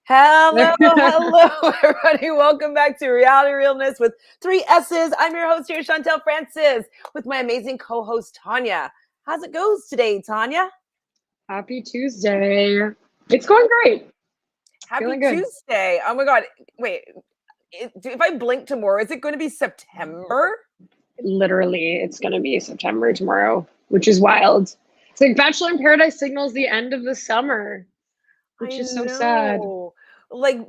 Hello, everybody. Welcome back to Reality Realness with 3 S's. I'm your host here, Chantele Francis, with my amazing co-host, Tanya. How's it goes today, Tanya? Happy Tuesday. It's going great. Happy Feeling good. Tuesday. Oh my God. Wait, if I blink tomorrow, is it going to be September? Literally, it's going to be September tomorrow, which is wild. It's like Bachelor in Paradise signals the end of the summer, which I is so sad. know. Like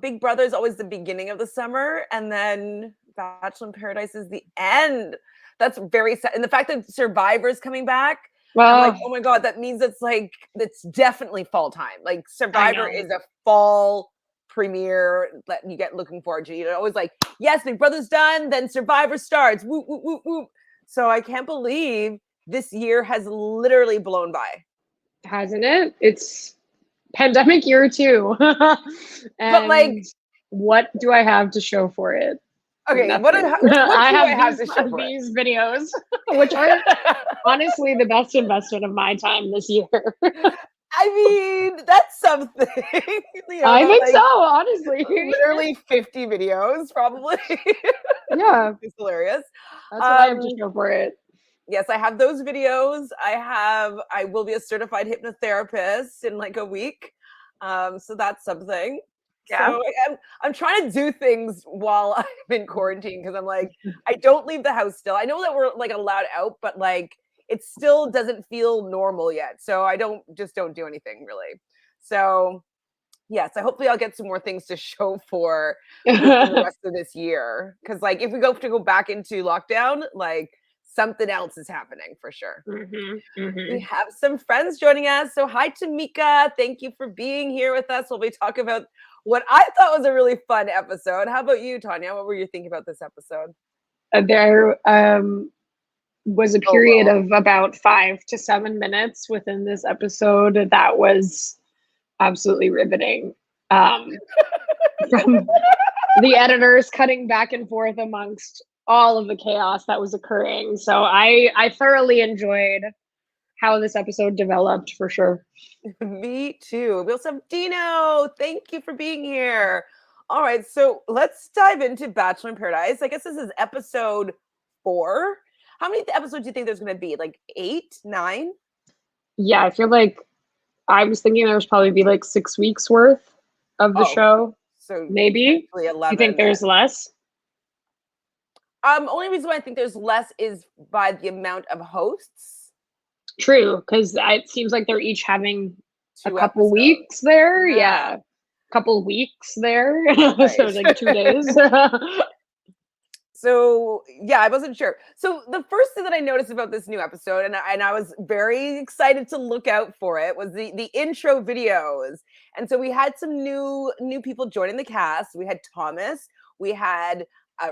Big Brother is always the beginning of the summer, and then Bachelor in Paradise is the end. That's very sad. And the fact that Survivor's coming back, I'm like, Well, oh my God, that means it's definitely fall time. Like I Survivor know. is a fall premiere that you get looking forward to. You're always like, yes, Big Brother's done, then Survivor starts. Woo, woo, woo, woo. So I can't believe this year has literally blown by. Hasn't it? It's pandemic year too. But like, And what do I have to show for it? okay, what Nothing. do I I have have these to show for it? these videos, which are honestly the best investment of my time this year. I mean, that's something. I think so, Like honestly. literally 50 videos, probably. Yeah, It's hilarious. that's what I have to show for it. Yes, I have those videos. I will be a certified hypnotherapist in like a week. So that's something. Yeah. So I'm trying to do things while I'm in quarantine because I'm like, I don't leave the house still. I know that we're like allowed out, but like it still doesn't feel normal yet. So I don't do anything really. So yes, I hopefully I'll get some more things to show for the rest of this year. Cause like if we go back into lockdown, like something else is happening for sure. We have some friends joining us. So hi Tamika. Thank you for being here with us while we talk about what I thought was a really fun episode. How about you, Tanya? What were you thinking about this episode? There was a Oh, period well. of about 5 to 7 minutes within this episode that was absolutely riveting. From the editors cutting back and forth amongst all of the chaos that was occurring. So I thoroughly enjoyed how this episode developed for sure. Me too. We also have Dino. Thank you for being here. All right, so let's dive into Bachelor in Paradise. I guess this is episode 4. How many episodes do you think there's going to be? Like 8, 9? Yeah, I feel like I was thinking there was probably be like 6 weeks worth of the show. So Maybe. potentially 11. You think there's less? Only reason why I think there's less is by the amount of hosts. True, because it seems like they're each having a 2 couple episodes. weeks there. Yeah. Yeah. Couple weeks there. Right. So like 2 days. So yeah, I wasn't sure. So the first thing that I noticed about this new episode, and I was very excited to look out for it, was the intro videos. And so we had some new people joining the cast. We had Thomas, we had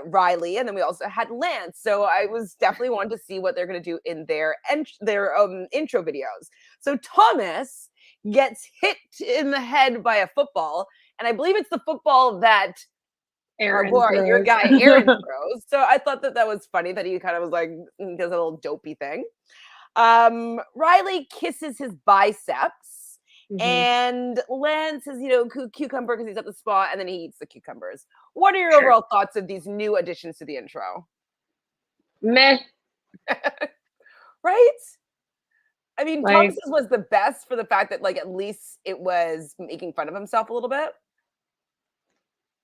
Riley, and then we also had Lance. So I was definitely wanting to see what they're going to do in their intro videos. So Thomas gets hit in the head by a football, and I believe it's the football that Aaron your throws. guy Aaron throws. So I thought that was funny that he kind of was like does a little dopey thing. Riley kisses his biceps, and Lance is cucumber because he's at the spa, and then he eats the cucumbers. What are your overall thoughts of these new additions to the intro? Meh. Right? I mean, Like, Thomas's was the best for the fact that like at least it was making fun of himself a little bit.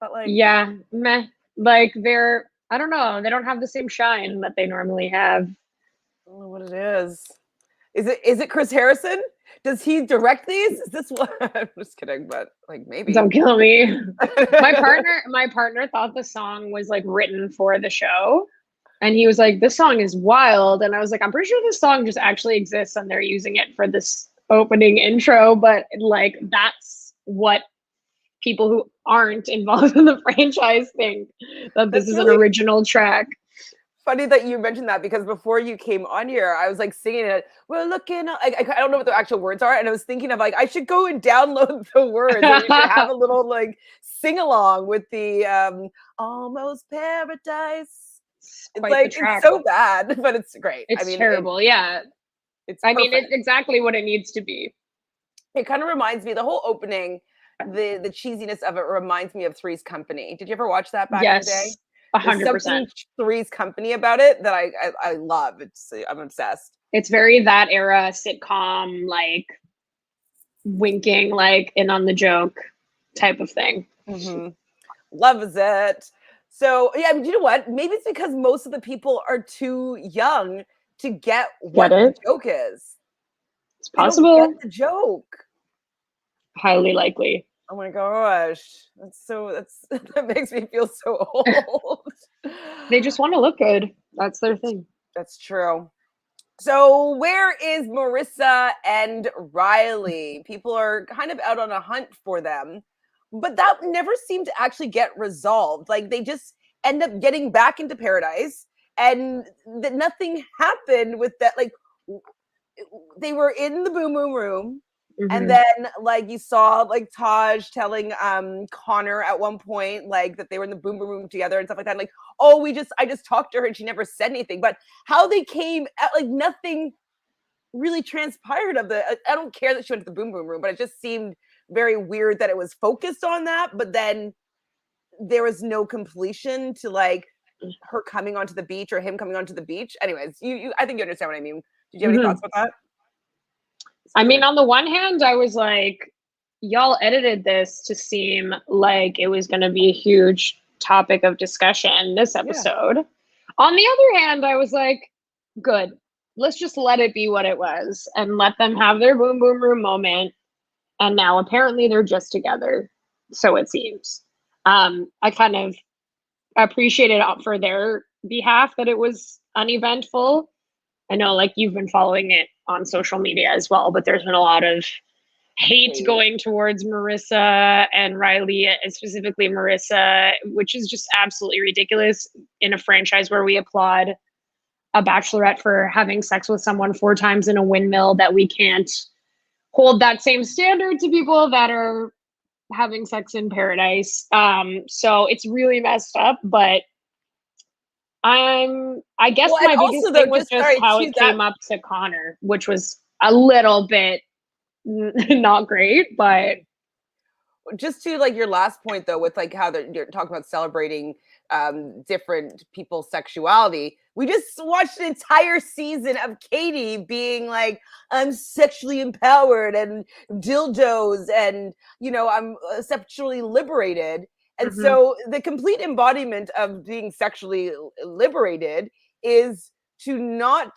But like, yeah, meh. Like I don't know, they don't have the same shine that they normally have. I don't know what it is. Is it Chris Harrison? Does he direct these? Is this what? I'm just kidding, but like maybe. Don't kill me. my partner thought the song was like written for the show, and he was like, "This song is wild," and I was like, "I'm pretty sure this song just actually exists, and they're using it for this opening intro." But like, that's what people who aren't involved in the franchise think, that this is an original track. Funny that you mentioned that, because before you came on here, I was like singing it. We're looking. I don't know what the actual words are, and I was thinking of like I should go and download the words. And we should have a little like sing along with the almost paradise. It's like it's so bad, but it's great. It's terrible. Yeah, it's. I mean, it's exactly what it needs to be. It kind of reminds me, the whole opening the cheesiness of it reminds me of Three's Company. Did you ever watch that back in the day? Yes, There's 100%. something Three's Company about it that I love. I'm obsessed. It's very that era sitcom, like winking, like in on the joke type of thing. Loves it. So yeah, you know what? Maybe it's because most of the people are too young to get what the joke is. It's They possible. don't get the joke. Highly likely. Oh my gosh. That makes me feel so old. They just want to look good. That's their thing. That's true. So where is Marissa and Riley? People are kind of out on a hunt for them, but that never seemed to actually get resolved. Like they just end up getting back into paradise and that nothing happened with that. Like they were in the boom boom room. And then like you saw like Taj telling Conor at one point like that they were in the boom boom room together and stuff like that. Like, oh, I just talked to her and she never said anything. But how they came at like nothing really transpired of the I don't care that she went to the boom boom room, but it just seemed very weird that it was focused on that, but then there was no completion to like her coming onto the beach or him coming onto the beach. Anyways, you I think you understand what I mean. Did you have any thoughts about that? I mean, on the one hand, I was like, y'all edited this to seem like it was going to be a huge topic of discussion this episode. Yeah. On the other hand, I was like, good. Let's just let it be what it was and let them have their boom boom room moment. And now apparently they're just together. So it seems. I kind of appreciated for their behalf that it was uneventful. I know like you've been following it on social media as well, but there's been a lot of hate going towards Marissa and Riley, and specifically Marissa, which is just absolutely ridiculous in a franchise where we applaud a bachelorette for having sex with someone 4 times in a windmill, that we can't hold that same standard to people that are having sex in paradise. So it's really messed up, but I guess my biggest thing was just how it came up to Conor, which was a little bit not great, but just to like your last point though, with like how you're talking about celebrating different people's sexuality. We just watched an entire season of Katie being like, I'm sexually empowered and dildos and, you know, I'm sexually liberated. And so the complete embodiment of being sexually liberated is to not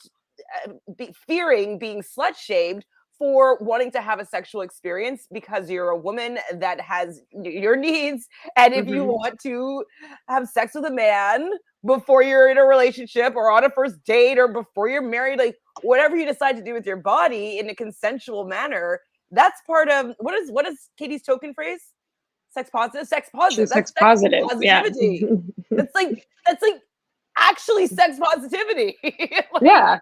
be fearing being slut shamed for wanting to have a sexual experience because you're a woman that has your needs. And if you want to have sex with a man before you're in a relationship or on a first date or before you're married, like whatever you decide to do with your body in a consensual manner, that's part of what is Katie's token phrase? Sex positive. That's sex positive. Positivity. Yeah. that's like actually sex positivity. Like, yeah.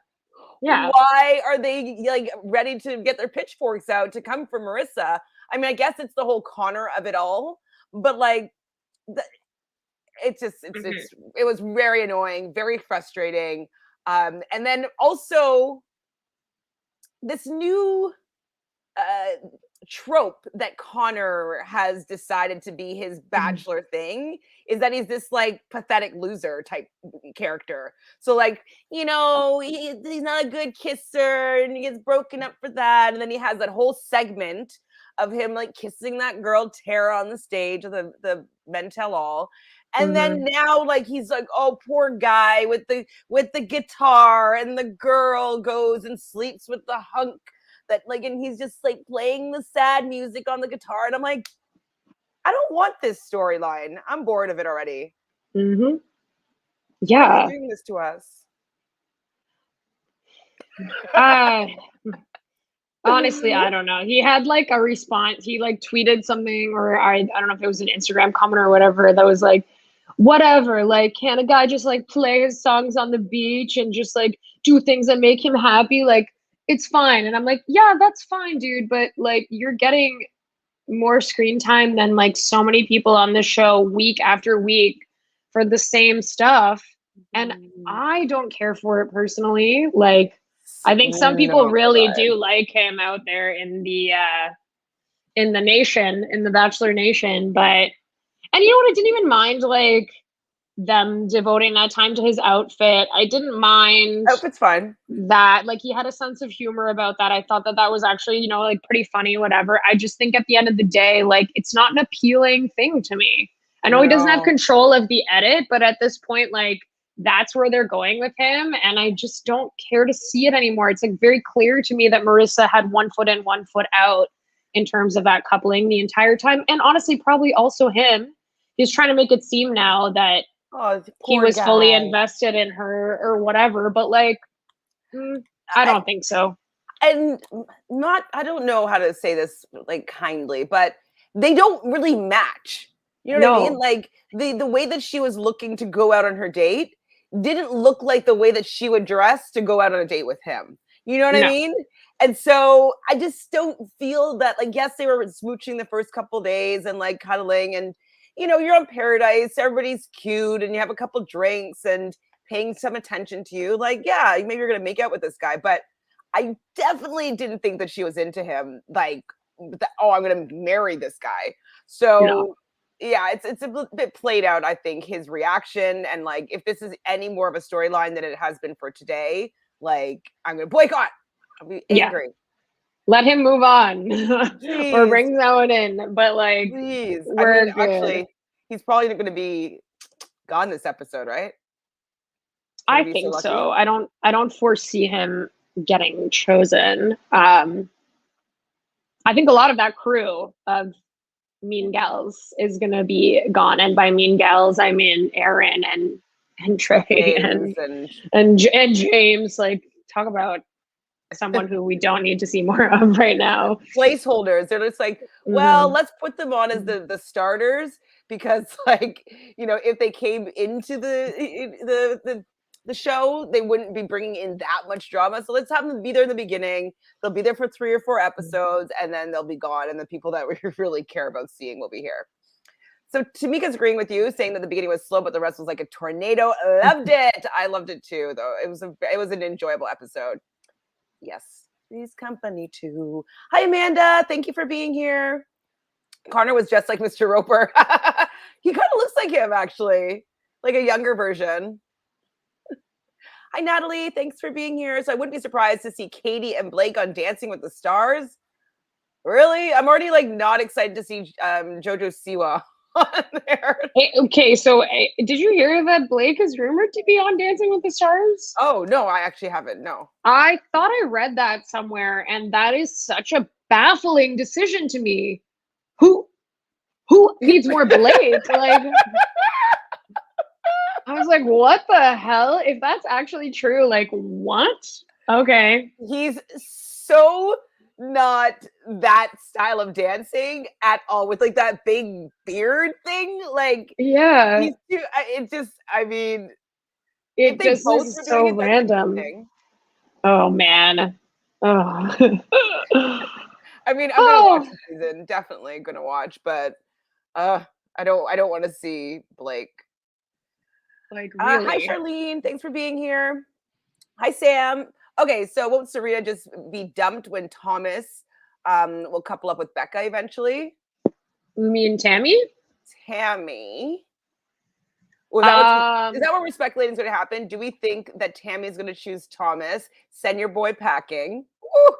Why are they like ready to get their pitchforks out to come for Marissa? I mean, I guess it's the whole Conor of it all, but like, it was very annoying, very frustrating. And then also this new trope that Conor has decided to be his Bachelor thing is that he's this like pathetic loser type character. So like, you know, he's not a good kisser and he gets broken up for that. And then he has that whole segment of him like kissing that girl Tara on the stage of the Men Tell All. And then now like he's like, oh, poor guy with the guitar, and the girl goes and sleeps with the hunk that like, and he's just like playing the sad music on the guitar, and I'm like, I don't want this storyline. I'm bored of it already. Yeah, why are you doing this to us? Honestly, I don't know. He had like a response. He like tweeted something, or I don't know if it was an Instagram comment or whatever, that was like, whatever, like, can a guy just like play his songs on the beach and just like do things that make him happy? Like, it's fine. And I'm like, yeah, that's fine, dude. But like, you're getting more screen time than like so many people on this show week after week for the same stuff. And I don't care for it personally. Like, I think some people really do like him out there in the in the nation, in the Bachelor Nation. But and you know what? I didn't even mind like them devoting that time to his outfit. I didn't mind Outfit's fine. that. Like he had a sense of humor about that. I thought that that was actually, you know, like pretty funny, whatever. I just think at the end of the day, like it's not an appealing thing to me. I know he doesn't have No. control of the edit, but at this point, like that's where they're going with him. And I just don't care to see it anymore. It's like very clear to me that Marissa had 1 foot in, 1 foot out in terms of that coupling the entire time. And honestly, probably also him. He's trying to make it seem now that Oh, he poor was fully guy. invested in her or whatever. But like, I don't think so. And not, I don't know how to say this like kindly, but they don't really match. You know what I mean? No. Like the way that she was looking to go out on her date didn't look like the way that she would dress to go out on a date with him. You know what I No. mean? And so I just don't feel that, like, yes, they were smooching the first couple days and like cuddling, and you know, you're on Paradise, everybody's cute, and you have a couple drinks and paying some attention to you. Like, yeah, maybe you're gonna make out with this guy, but I definitely didn't think that she was into him. Like, oh, I'm gonna marry this guy. No. So yeah, it's a bit played out, I think, his reaction. And like, if this is any more of a storyline than it has been for today, like, I'm gonna boycott. I'll be angry. Let him move on or Please, bring someone in. But like, please. I we're mean, good. actually, he's probably gonna be gone this episode, right? Would he I be so think lucky? so. I don't foresee him getting chosen. I think a lot of that crew of Mean Gals is gonna be gone. And by Mean Gals, I mean Aaron and Trey James and and James. Like, talk about someone who we don't need to see more of right now. placeholders. They're just like, well, Mm-hmm. let's put them on as the starters, because like, you know, if they came into the show, they wouldn't be bringing in that much drama. So let's have them be there in the beginning. They'll be there for 3 or 4 episodes, and then they'll be gone. And the people that we really care about seeing will be here. So Tamika's agreeing with you, saying that the beginning was slow, but the rest was like a tornado. Loved it. I loved it too, though. It was an enjoyable episode. Yes, Three's Company too. Hi, Amanda. Thank you for being here. Connor was just like Mr. Roper. He kind of looks like him, actually, like a younger version. Hi, Natalie. Thanks for being here. So I wouldn't be surprised to see Katie and Blake on Dancing with the Stars. Really? I'm already like not excited to see Jojo Siwa on there. Hey, okay, so did you hear that Blake is rumored to be on Dancing with the Stars? Oh, no, I actually haven't. No. I thought I read that somewhere, and that is such a baffling decision to me. Who needs more Blake? Like, I was like, what the hell? If that's actually true, like, what? Okay. He's so not that style of dancing at all, with like that big beard thing. Like, Yeah. he's too, it just, I mean, if It they just both is were so doing it, that's random. interesting. Oh man. Oh. I mean, I'm gonna watch Oh, the season, definitely gonna watch, but I don't want to see Blake. like Hi, really. Charlene. Thanks for being here. Hi, Sam. Okay, so won't Sarita just be dumped when Thomas will couple up with Becca eventually? Me and Tammy? Tammy. Was that is Um, that what we're speculating is going to happen? Do we think that Tammy is going to choose Thomas? Send your boy packing. Woo!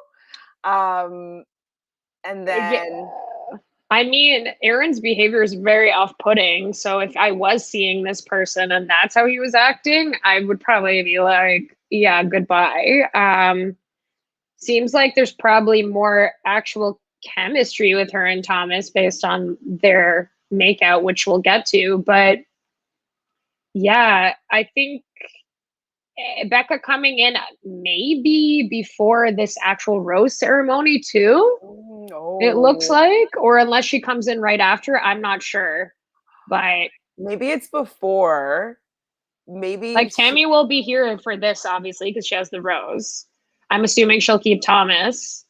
And yeah. then I mean, Aaron's behavior is very off-putting. So if I was seeing this person and that's how he was acting, I would probably be like, yeah, goodbye. Seems like there's probably more actual chemistry with her and Thomas based on their makeout, which we'll get to. But yeah, I think Becca coming in maybe before this actual rose ceremony too. It looks oh, like, or unless she comes in right after, I'm not sure. But maybe it's before. Maybe like Tammy will be here for this, obviously, because she has the rose. I'm assuming she'll keep Thomas.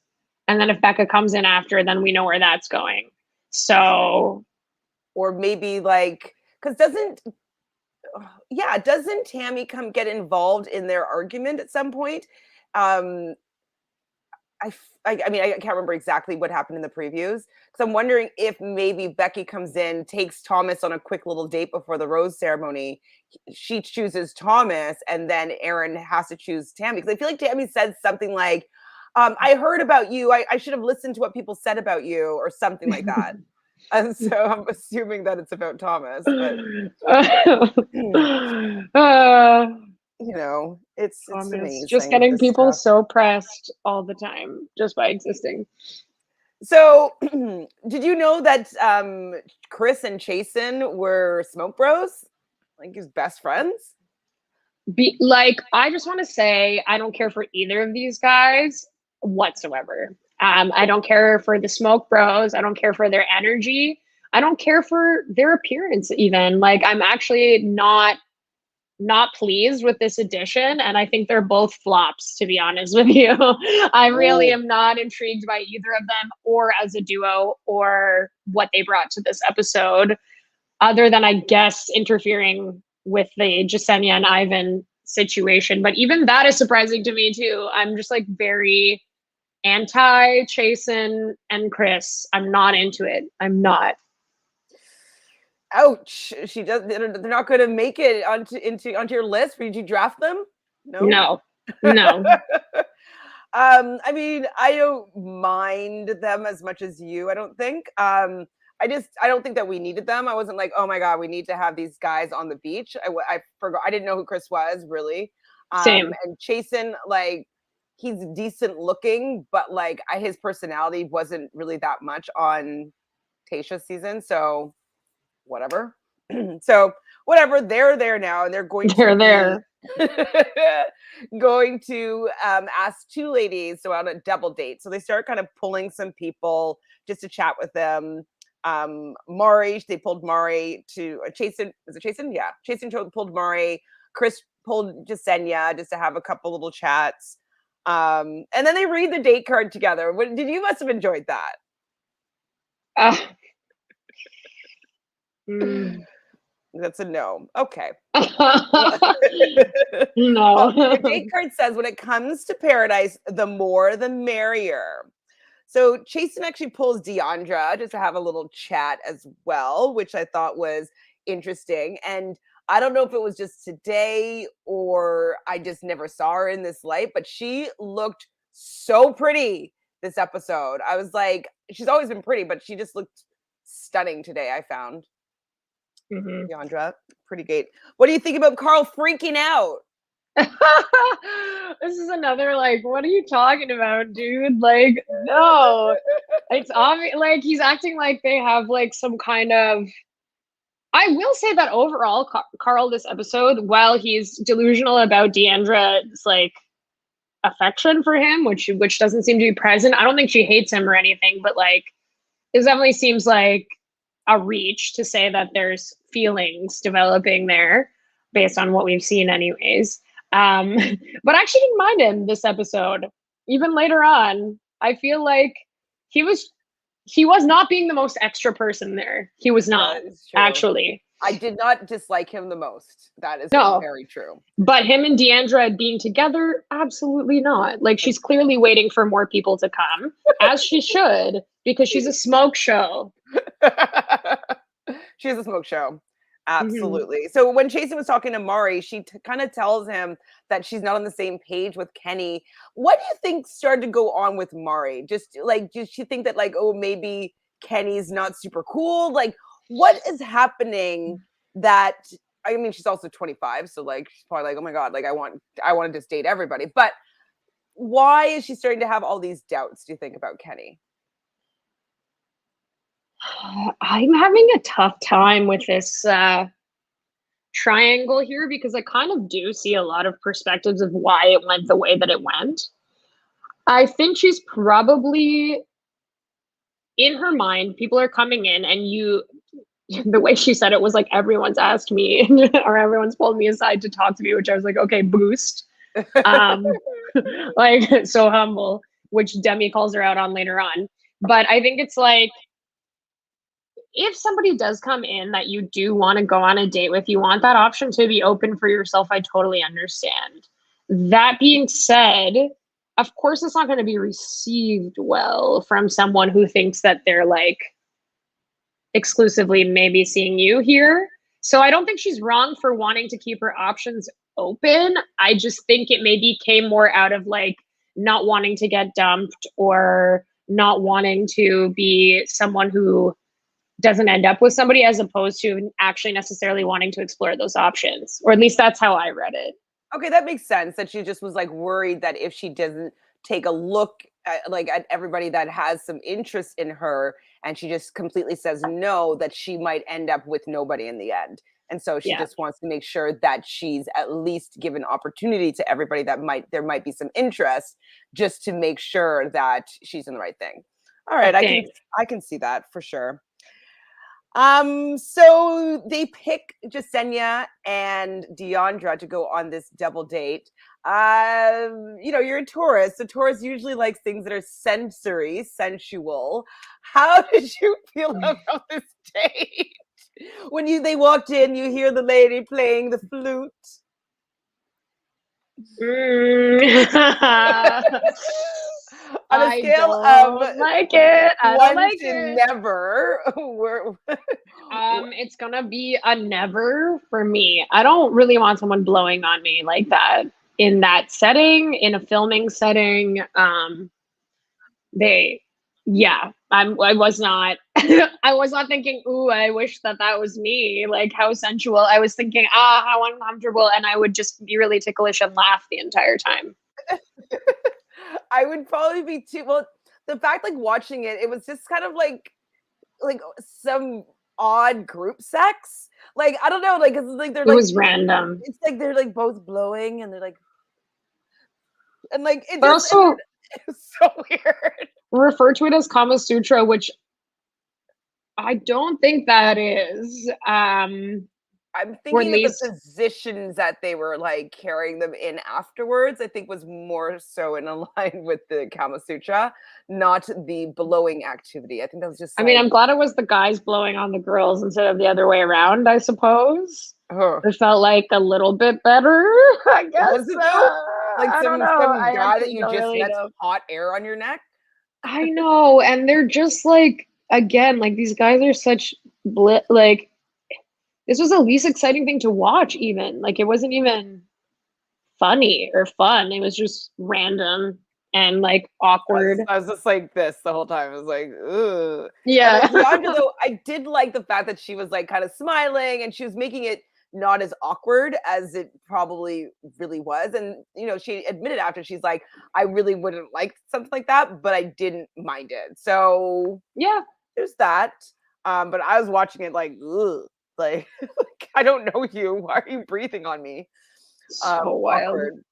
And then if Becca comes in after, then we know where that's going. So or maybe like, because doesn't Tammy come get involved in their argument at some point? Um I mean, I can't remember exactly what happened in the previews, because I'm wondering if maybe Becky comes in, takes Thomas on a quick little date before the rose ceremony. She chooses Thomas, and then Aaron has to choose Tammy, because I feel like Tammy said something like, I heard about you. I should have listened to what people said about you, or something like that. And so I'm assuming that it's about Thomas, but you know, it's amazing. Just getting people so pressed all the time just by existing. So, did you know that Chris and Chasen were smoke bros, like his best friends? I just want to say, I don't care for either of these guys whatsoever. I don't care for the smoke bros. I don't care for their energy. I don't care for their appearance even. Like, I'm actually not pleased with this addition, and I think they're both flops, to be honest with you. I really am not intrigued by either of them, or as a duo, or what they brought to this episode, other than, I guess, interfering with the Jasenia and Ivan situation. But even that is surprising to me too. I'm just like very anti Chasen and Chris. I'm not into it. I'm not. Ouch! They're not going to make it onto your list. Did you draft them? No. I mean, I don't mind them as much as you. I don't think. I don't think that we needed them. I wasn't like, oh my god, we need to have these guys on the beach. I forgot. I didn't know who Chris was really. Same. And Chasen, like, he's decent looking, but like his personality wasn't really that much on Tayshia's season. So whatever. So whatever, they're there now, and they're going to ask two ladies to on a double date. So they start kind of pulling some people just to chat with them. Mari, they pulled Mari to Chasen. Was it Chasen? Yeah, Chasen pulled Mari. Chris pulled Jasenia just to have a couple little chats. And then they read the date card together. You must have enjoyed that? That's a no. Okay. No. The date card says, when it comes to paradise, the more the merrier. So Chasen actually pulls Deandra just to have a little chat as well, which I thought was interesting. And I don't know if it was just today or I just never saw her in this light, but she looked so pretty this episode. I was like, she's always been pretty, but she just looked stunning today, I found. Deandra, pretty great. What do you think about Karl freaking out? This is another, like, what are you talking about, dude? Like, no. It's obvious, like, he's acting like they have like some kind of, I will say that overall, Karl this episode, while he's delusional about Deandra's like affection for him, which doesn't seem to be present. I don't think she hates him or anything, but like, it definitely seems like a reach to say that there's feelings developing there based on what we've seen anyways. But I actually didn't mind him this episode. Even later on, I feel like he was not being the most extra person there. He was not, actually. I did not dislike him the most. That is very true. But him and Deandra being together, absolutely not. Like, she's clearly waiting for more people to come, as she should, because she's a smoke show. She is a smoke show. Absolutely. So when Chasen was talking to Mari, she kind of tells him that she's not on the same page with Kenny. What do you think started to go on with Mari? Just like, did she think that like, oh, maybe Kenny's not super cool? Like, what is happening that, I mean, she's also 25. So like, she's probably like, oh my God, like I want to just date everybody. But why is she starting to have all these doubts, do you think, about Kenny? I'm having a tough time with this triangle here, because I kind of do see a lot of perspectives of why it went the way that it went. I think she's probably, in her mind, people are coming in, and the way she said it was like, everyone's asked me or everyone's pulled me aside to talk to me, which I was like, okay, boost. Like, so humble, which Demi calls her out on later on. But I think it's like, if somebody does come in that you do want to go on a date with, you want that option to be open for yourself. I totally understand. That being said, of course it's not going to be received well from someone who thinks that they're like exclusively maybe seeing you here. So I don't think she's wrong for wanting to keep her options open. I just think it maybe came more out of like not wanting to get dumped or not wanting to be someone who doesn't end up with somebody, as opposed to actually necessarily wanting to explore those options. Or at least that's how I read it. Okay, that makes sense. That she just was like worried that if she doesn't take a look at, like, at everybody that has some interest in her, and she just completely says no, that she might end up with nobody in the end. And so she Yeah, just wants to make sure that she's at least given opportunity to everybody that might be some interest, just to make sure that she's in the right thing. All I right, think. I can see that for sure. So they pick Jasenia and Deandra to go on this double date. You're a Taurus, so Taurus usually likes things that are sensual. How did you feel about this date? When they walked in, you hear the lady playing the flute. On a I scale of don't like it. I don't one like to it. never, where It's gonna be a never for me. I don't really want someone blowing on me like that in that setting, in a filming setting. They, yeah, I was not, I was not thinking, ooh, I wish that that was me. Like how sensual. I was thinking, how uncomfortable, and I would just be really ticklish and laugh the entire time. I would probably be too. Well, the fact, like, watching it, it was just kind of like some odd group sex. Like, I don't know, like it's like they're It like was random. it's like they're like both blowing and they're like and like it But just also it's so weird. refer to it as Kama Sutra, which I don't think that is. I'm Or at thinking of the least positions that they were like carrying them in afterwards. I think was more so in line with the Kama Sutra, not the blowing activity. I think that was just I mean, like, I'm glad it was the guys blowing on the girls instead of the other way around, I suppose. oh, It felt like a little bit better, I guess. was it though? Like I don't know. some I guy that actually you don't just really met's know. hot air on your neck. I know. And they're just like, again, like these guys are such like, this was the least exciting thing to watch, even. Like, it wasn't even funny or fun. It was just random and like awkward. I was just like this the whole time. I was like, ugh. And Yeah. like Deandra, though, I did like the fact that she was like kind of smiling and she was making it not as awkward as it probably really was. And she admitted after, she's like, I really wouldn't like something like that, but I didn't mind it. So Yeah. there's that. But I was watching it like, ugh, like, like I don't know you. Why are you breathing on me? So wild. Awkward.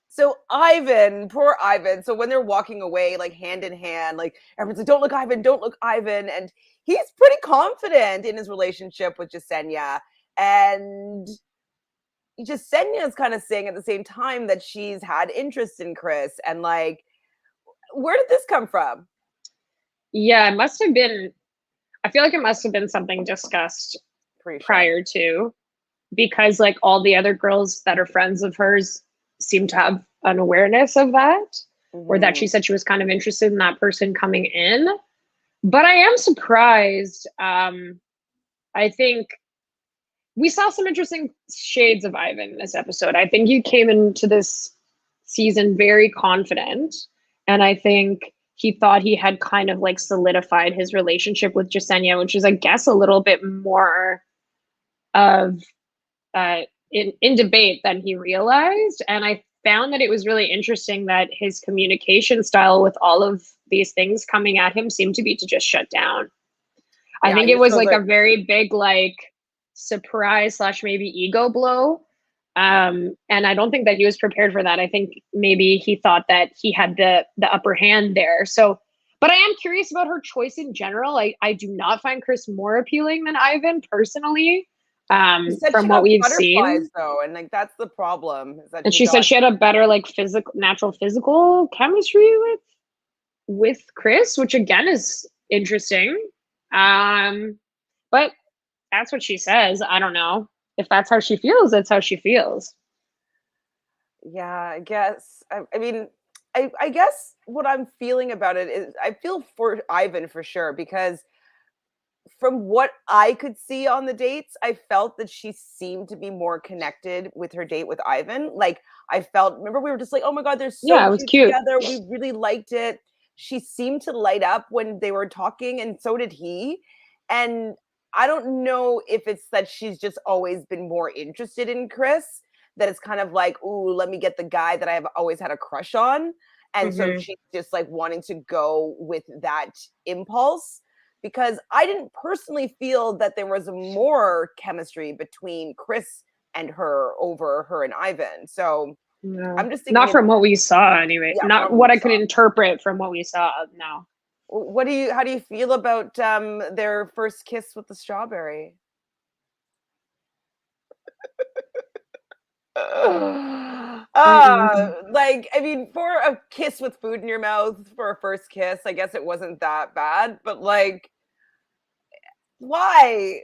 So Ivan, poor Ivan. So when they're walking away, like hand in hand, like everyone's like, "Don't look, Ivan! Don't look, Ivan!" And he's pretty confident in his relationship with Jasenia, and Jasenia is kind of saying at the same time that she's had interest in Chris, and like, where did this come from? Yeah, it must have been, I feel like it must have been something discussed Pretty sure. prior to, because like all the other girls that are friends of hers seem to have an awareness of that, or that she Mm-hmm. said she was kind of interested in that person coming in. But I am surprised. I think we saw some interesting shades of Ivan in this episode. I think he came into this season very confident, and I think he thought he had kind of like solidified his relationship with Jasenia, which is, I guess, a little bit more of in debate than he realized. And I found that it was really interesting that his communication style with all of these things coming at him seemed to be to just shut down. I Yeah, think he it just was goes like a like, very big like surprise slash maybe ego blow. And I don't think that he was prepared for that. I think maybe he thought that he had the upper hand there. So, but I am curious about her choice in general. I do not find Chris more appealing than Ivan personally, she said from she what got we've butterflies seen. though, and like that's the problem is that And she she said got. she had a better like physical, natural physical chemistry with Chris, which again is interesting. Um, but that's what she says. I don't know if that's how she feels. That's how she feels. Yeah, I guess. I mean, I guess what I'm feeling about it is I feel for Ivan for sure because from what I could see on the dates, I felt that she seemed to be more connected with her date with Ivan. Like I felt, remember we were just like, oh my God, they're so Yeah, it was cute cute. together. We really liked it. She seemed to light up when they were talking, and so did he. And I don't know if it's that she's just always been more interested in Chris, that it's kind of like, ooh, let me get the guy that I've always had a crush on. And so Mm-hmm. she's just like wanting to go with that impulse, because I didn't personally feel that there was more chemistry between Chris and her over her and Ivan. So No, I'm just thinking not it's, from what we saw anyway. yeah, Not from what what we I could saw. interpret from what we saw. No. How do you feel about their first kiss with the strawberry? Like, I mean, for a kiss with food in your mouth for a first kiss, I guess it wasn't that bad, but like, why?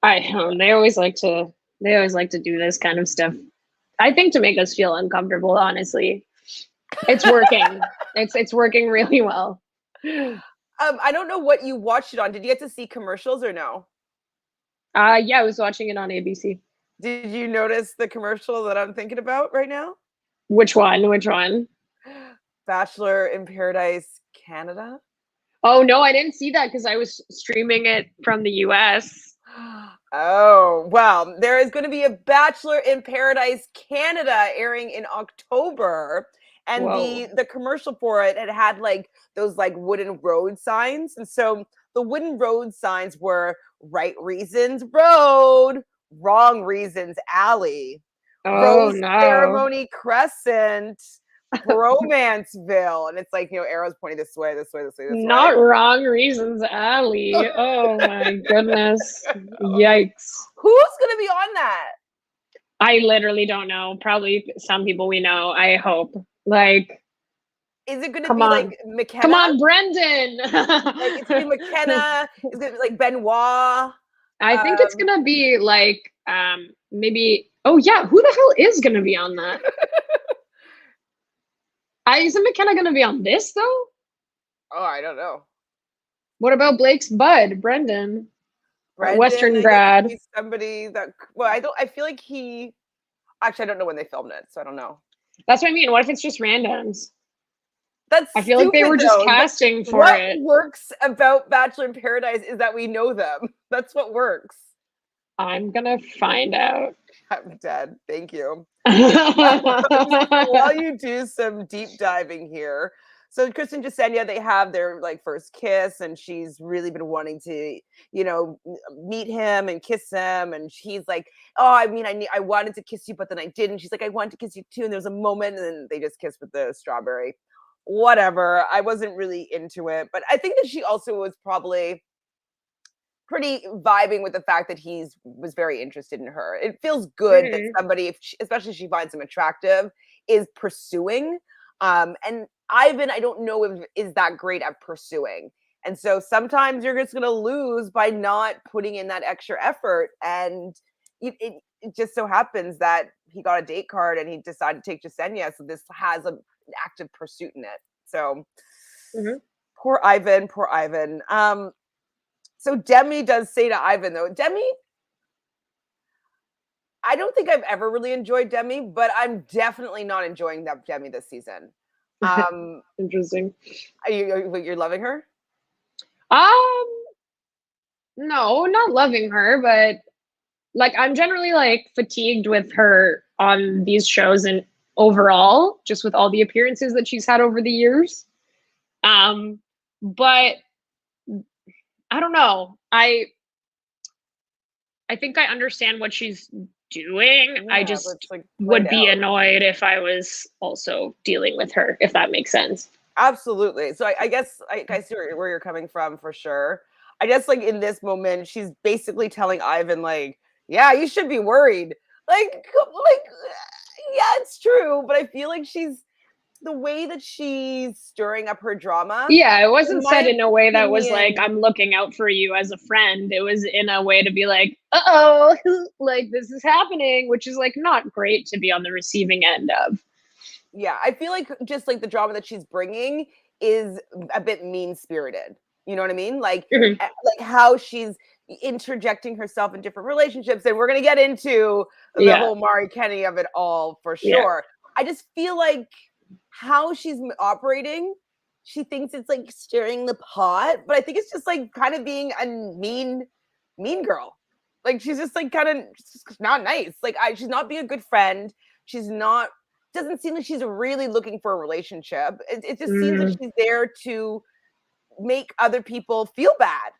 I don't. They always like to do this kind of stuff. I think to make us feel uncomfortable, honestly. It's working. It's working really well. I don't know what you watched it on. Did you get to see commercials or no? Yeah, I was watching it on ABC. Did you notice the commercial that I'm thinking about right now? Which one? Which one? Bachelor in Paradise Canada. Oh no, I didn't see that because I was streaming it from the US. Oh, well, there is going to be a Bachelor in Paradise Canada airing in October. And Whoa. the commercial for it had like those like wooden road signs. And so the wooden road signs were right reasons road, wrong reasons alley, Oh Rose no. Ceremony Crescent, Bromanceville. And it's like, arrows pointing this way, this way, this way, this way. Not wrong reasons, Ali. Oh my goodness. Yikes. Who's going to be on that? I literally don't know. Probably some people we know, I hope. Like, Is it going to come be on. like Come McKenna? on, Brendan. Like it's going to be McKenna? Is it like Benoit? I think it's gonna be like maybe oh yeah, who the hell is gonna be on that? Isn't McKenna gonna be on this though? Oh, I don't know. What about Blake's bud, Brendan? Brendan, Western I guess it grad. could be somebody that. Well, I don't. I feel like he. Actually, I don't know when they filmed it, so I don't know. That's what I mean. What if it's just randoms? That's I feel like they stupid, were just though. casting for What it. works about Bachelor in Paradise is that we know them. That's what works. I'm gonna find out. I'm dead. Thank you. While you do some deep diving here, so Chris and Jasenia, they have their like first kiss, and she's really been wanting to, meet him and kiss him, and he's like, "Oh, I mean, I wanted to kiss you, but then I didn't." She's like, "I wanted to kiss you too," and there's a moment, and then they just kiss with the strawberry. Whatever. I wasn't really into it, but I think that she also was probably pretty vibing with the fact that he's was very interested in her. It feels good that Mhm. somebody, especially if she finds him attractive, is pursuing. And Ivan, I don't know if is that great at pursuing. And so sometimes you're just gonna lose by not putting in that extra effort. And it just so happens that he got a date card and he decided to take Jasenia. So this has an active pursuit in it. So Mhm. poor Ivan, poor Ivan. So Demi does say to Ivan, though, Demi, I don't think I've ever really enjoyed Demi, but I'm definitely not enjoying that Demi this season. Interesting. You're loving her? Um, no, not loving her, but like I'm generally like fatigued with her on these shows and overall, just with all the appearances that she's had over the years. But I don't know. I think I understand what she's doing. I Yeah, but just it's like played would be out. annoyed if I was also dealing with her, if that makes sense. Absolutely. So I guess I see where you're coming from for sure. I guess like in this moment, she's basically telling Ivan like, "Yeah, you should be worried." Like, yeah, it's true, but I feel like she's the way that she's stirring up her drama. Yeah, it In wasn't said my in a way that was like, opinion, I'm looking out for you as a friend. It was in a way to be like, oh, like this is happening, which is like not great to be on the receiving end of. Yeah, I feel like just like the drama that she's bringing is a bit mean-spirited. You know what I mean? Mhm. Like how she's interjecting herself in different relationships, and we're gonna get into the Yeah. whole Mari Kenny of it all for Yeah. sure. I just feel like how she's operating, she thinks it's like stirring the pot, but I think it's just like kind of being a mean girl. Like she's just like kind of not nice. Like she's not being a good friend. She's not doesn't seem like she's really looking for a relationship. It just seems like Mm. she's there to make other people feel bad,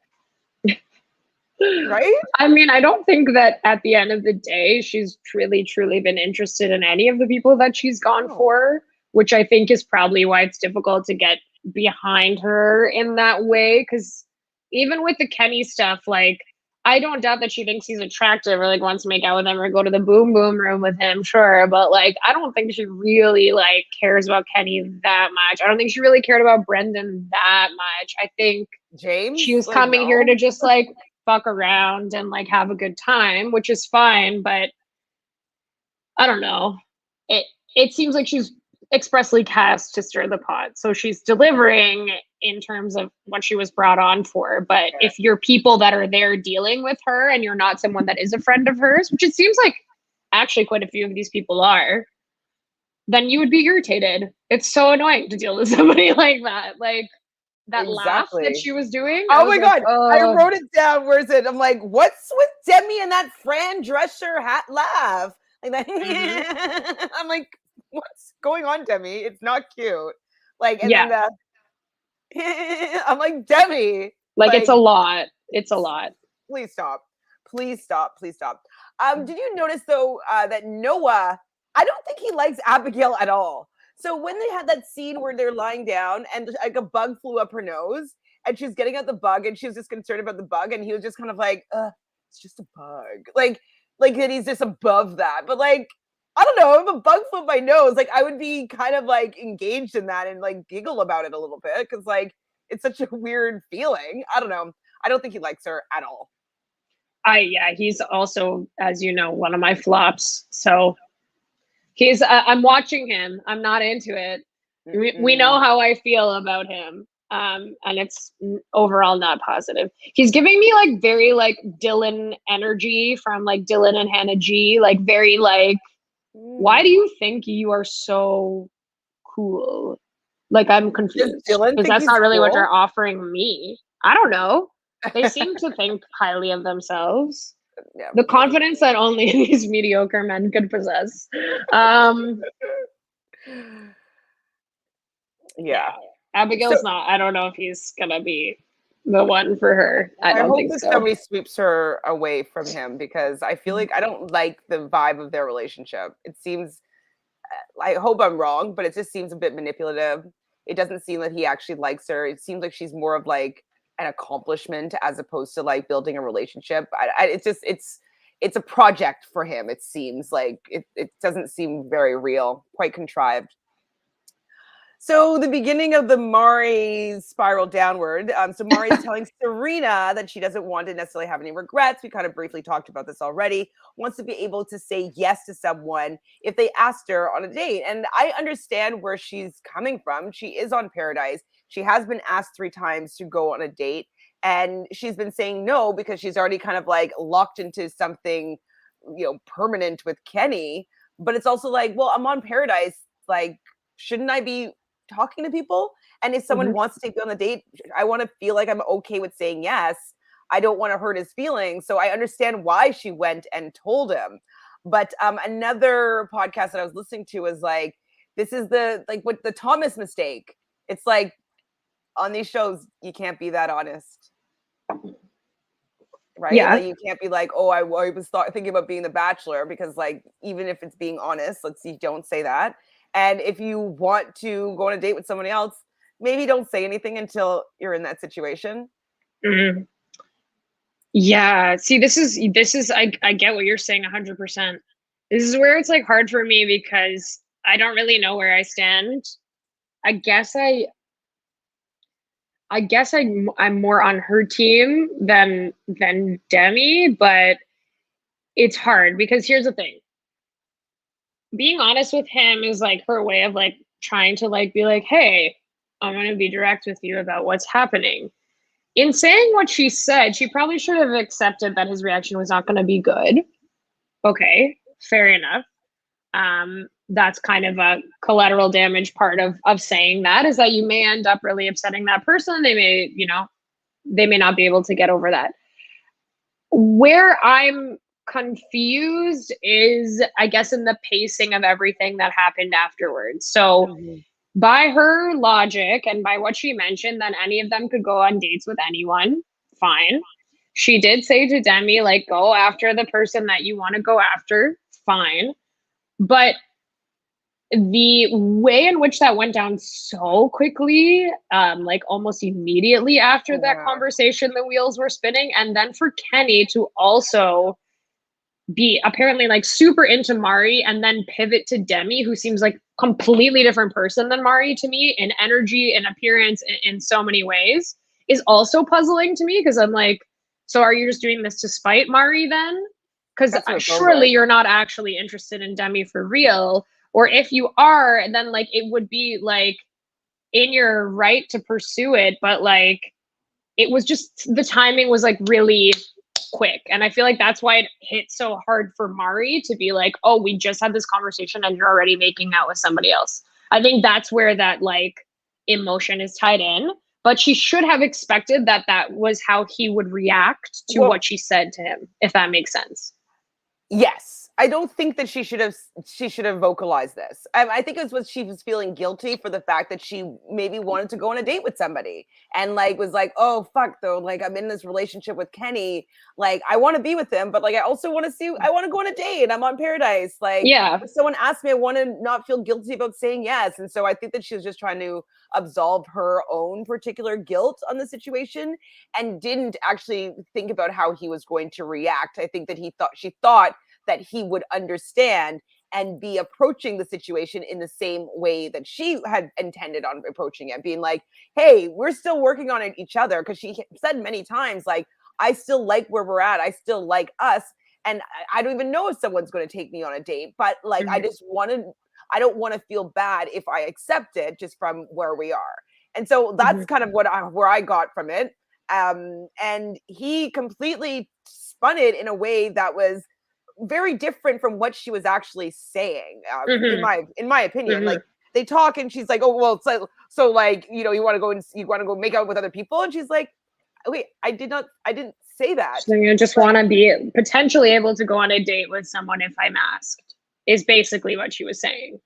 right? I mean, I don't think that at the end of the day, she's truly been interested in any of the people that she's gone No. for, which I think is probably why it's difficult to get behind her in that way. Because even with the Kenny stuff, like, I don't doubt that she thinks he's attractive or like wants to make out with him or go to the boom boom room with him, sure. But like, I don't think she really like cares about Kenny that much. I don't think she really cared about Brendan that much. I think she James, was like coming here no. to just like fuck around and like have a good time, which is fine, but I don't know. It seems like she's expressly cast to stir the pot. So she's delivering in terms of what she was brought on for. But Okay. if you're people that are there dealing with her and you're not someone that is a friend of hers, which it seems like actually quite a few of these people are, then you would be irritated. It's so annoying to deal with somebody like that. Like that laugh that Exactly. she was doing, I Oh was my like, god, I oh, wrote it down. Where's it? I'm like, what's with Demi and that Fran Drescher hat laugh? Like mhm. that. I'm like, what's going on, Demi? It's not cute. Like, and Yeah, then the I'm like, Demi, like it's a like, lot. It's a lot. please stop. Please stop. Please stop. Did you notice though that Noah, I don't think he likes Abigail at all. So when they had that scene where they're lying down and like a bug flew up her nose and she's getting out the bug and she was just concerned about the bug and he was just kind of like, it's just a bug. Like that he's just above that. But like, I don't know, if a bug flew up my nose, like I would be kind of like engaged in that and like giggle about it a little bit because like it's such a weird feeling. I don't know. I don't think he likes her at all. Yeah, he's also, as you know, one of my flops. So he's I'm watching him. I'm not into it. We know Mm-mm. how I feel about him. And it's overall not positive. He's giving me like very like Dylan energy from like Dylan and Hannah G. Like very like, why do Mm. you think you are so cool? Like I'm Does confused Dylan because think that's he's not really what cool? you're offering me. I don't know. They seem to think highly of themselves. Yeah, The he doesn't. confidence that only these mediocre men could possess. Um, Yeah. yeah, So Abigail's not. I don't know if he's gonna be the one for her. I I don't hope think that so. somebody sweeps her away from him because I feel like I don't like the vibe of their relationship. It seems, I hope I'm wrong, but it just seems a bit manipulative. It doesn't seem that he actually likes her. It seems like she's more of like an accomplishment as opposed to like building a relationship. It's just it's a project for him. It seems like it doesn't seem very real, quite contrived. So the beginning of the Mari spiral downward. So Mari's telling Serena that she doesn't want to necessarily have any regrets. We kind of briefly talked about this already. Wants to be able to say yes to someone if they asked her on a date. And I understand where she's coming from. She is on Paradise. She has been asked 3 times to go on a date. And she's been saying no because she's already kind of like locked into something, permanent with Kenny. But it's also like, well, I'm on Paradise. Like, shouldn't I be talking to people? And if someone Mhm. wants to take me on a date, I want to feel like I'm okay with saying yes. I don't want to hurt his feelings. So I understand why she went and told him. But another podcast that I was listening to was like, this is the like what the Thomas mistake. It's like on these shows, you can't be that honest, right? Yeah. Like you can't be like, oh, I was thinking about being the Bachelor because like even if it's being honest, let's see, don't say that. And if you want to go on a date with somebody else, maybe don't say anything until you're in that situation. Mhm. Yeah. See, this is I get what you're saying 100%. This is where it's like hard for me because I don't really know where I stand. I guess I'm more on her team than Demi, but it's hard because here's the thing. being honest with him is like her way of like trying to like be like, hey, I'm going to be direct with you about what's happening. In saying what she said, she probably should have accepted that his reaction was not going to be good. Okay, fair enough. That's kind of a collateral damage part of saying that, is that you may end up really upsetting that person. They may, you know, they may not be able to get over that. Where I'm confused is, I guess, in the pacing of everything that happened afterwards. So, by her logic and by what she mentioned, that any of them could go on dates with anyone, fine. She did say to Demi, like, go after the person that you want to go after, fine. But the way in which that went down so quickly, like almost immediately after that conversation, the wheels were spinning. And then for Kenny to also be apparently like super into Mari and then pivot to Demi, who seems like completely different person than Mari to me in energy and appearance in so many ways, is also puzzling to me, because I'm like, so are you just doing this to spite Mari then? Because surely you're not actually interested in Demi for real. Or if you are, then like it would be like in your right to pursue it, but like it was just, the timing was like really quick. And I feel like that's why it hit so hard for Mari to be like, oh, we just had this conversation and you're already making out with somebody else. I think that's where that like emotion is tied in. But she should have expected that that was how he would react to what she said to him, if that makes sense. Yes. I don't think that she should have vocalized this. I think it was she was feeling guilty for the fact that she maybe wanted to go on a date with somebody and like was like, oh fuck though, like I'm in this relationship with Kenny, like I want to be with him, but like I also want to go on a date and I'm on Paradise. Like if someone asked me, I want to not feel guilty about saying yes. And so I think that she was just trying to absolve her own particular guilt on the situation and didn't actually think about how he was going to react. I think that she thought that he would understand and be approaching the situation in the same way that she had intended on approaching it, being like, hey, we're still working on it each other. Because she said many times, like, I still like where we're at. I still like us. And I don't even know if someone's going to take me on a date. But like, I don't want to feel bad if I accept it just from where we are. And so that's kind of where I got from it. And he completely spun it in a way that was very different from what she was actually saying, in my opinion. Like they talk and she's like, oh well, so like, you know, you want to go make out with other people, and she's like, wait, I didn't say that. So you just want to be potentially able to go on a date with someone if I'm asked, is basically what she was saying.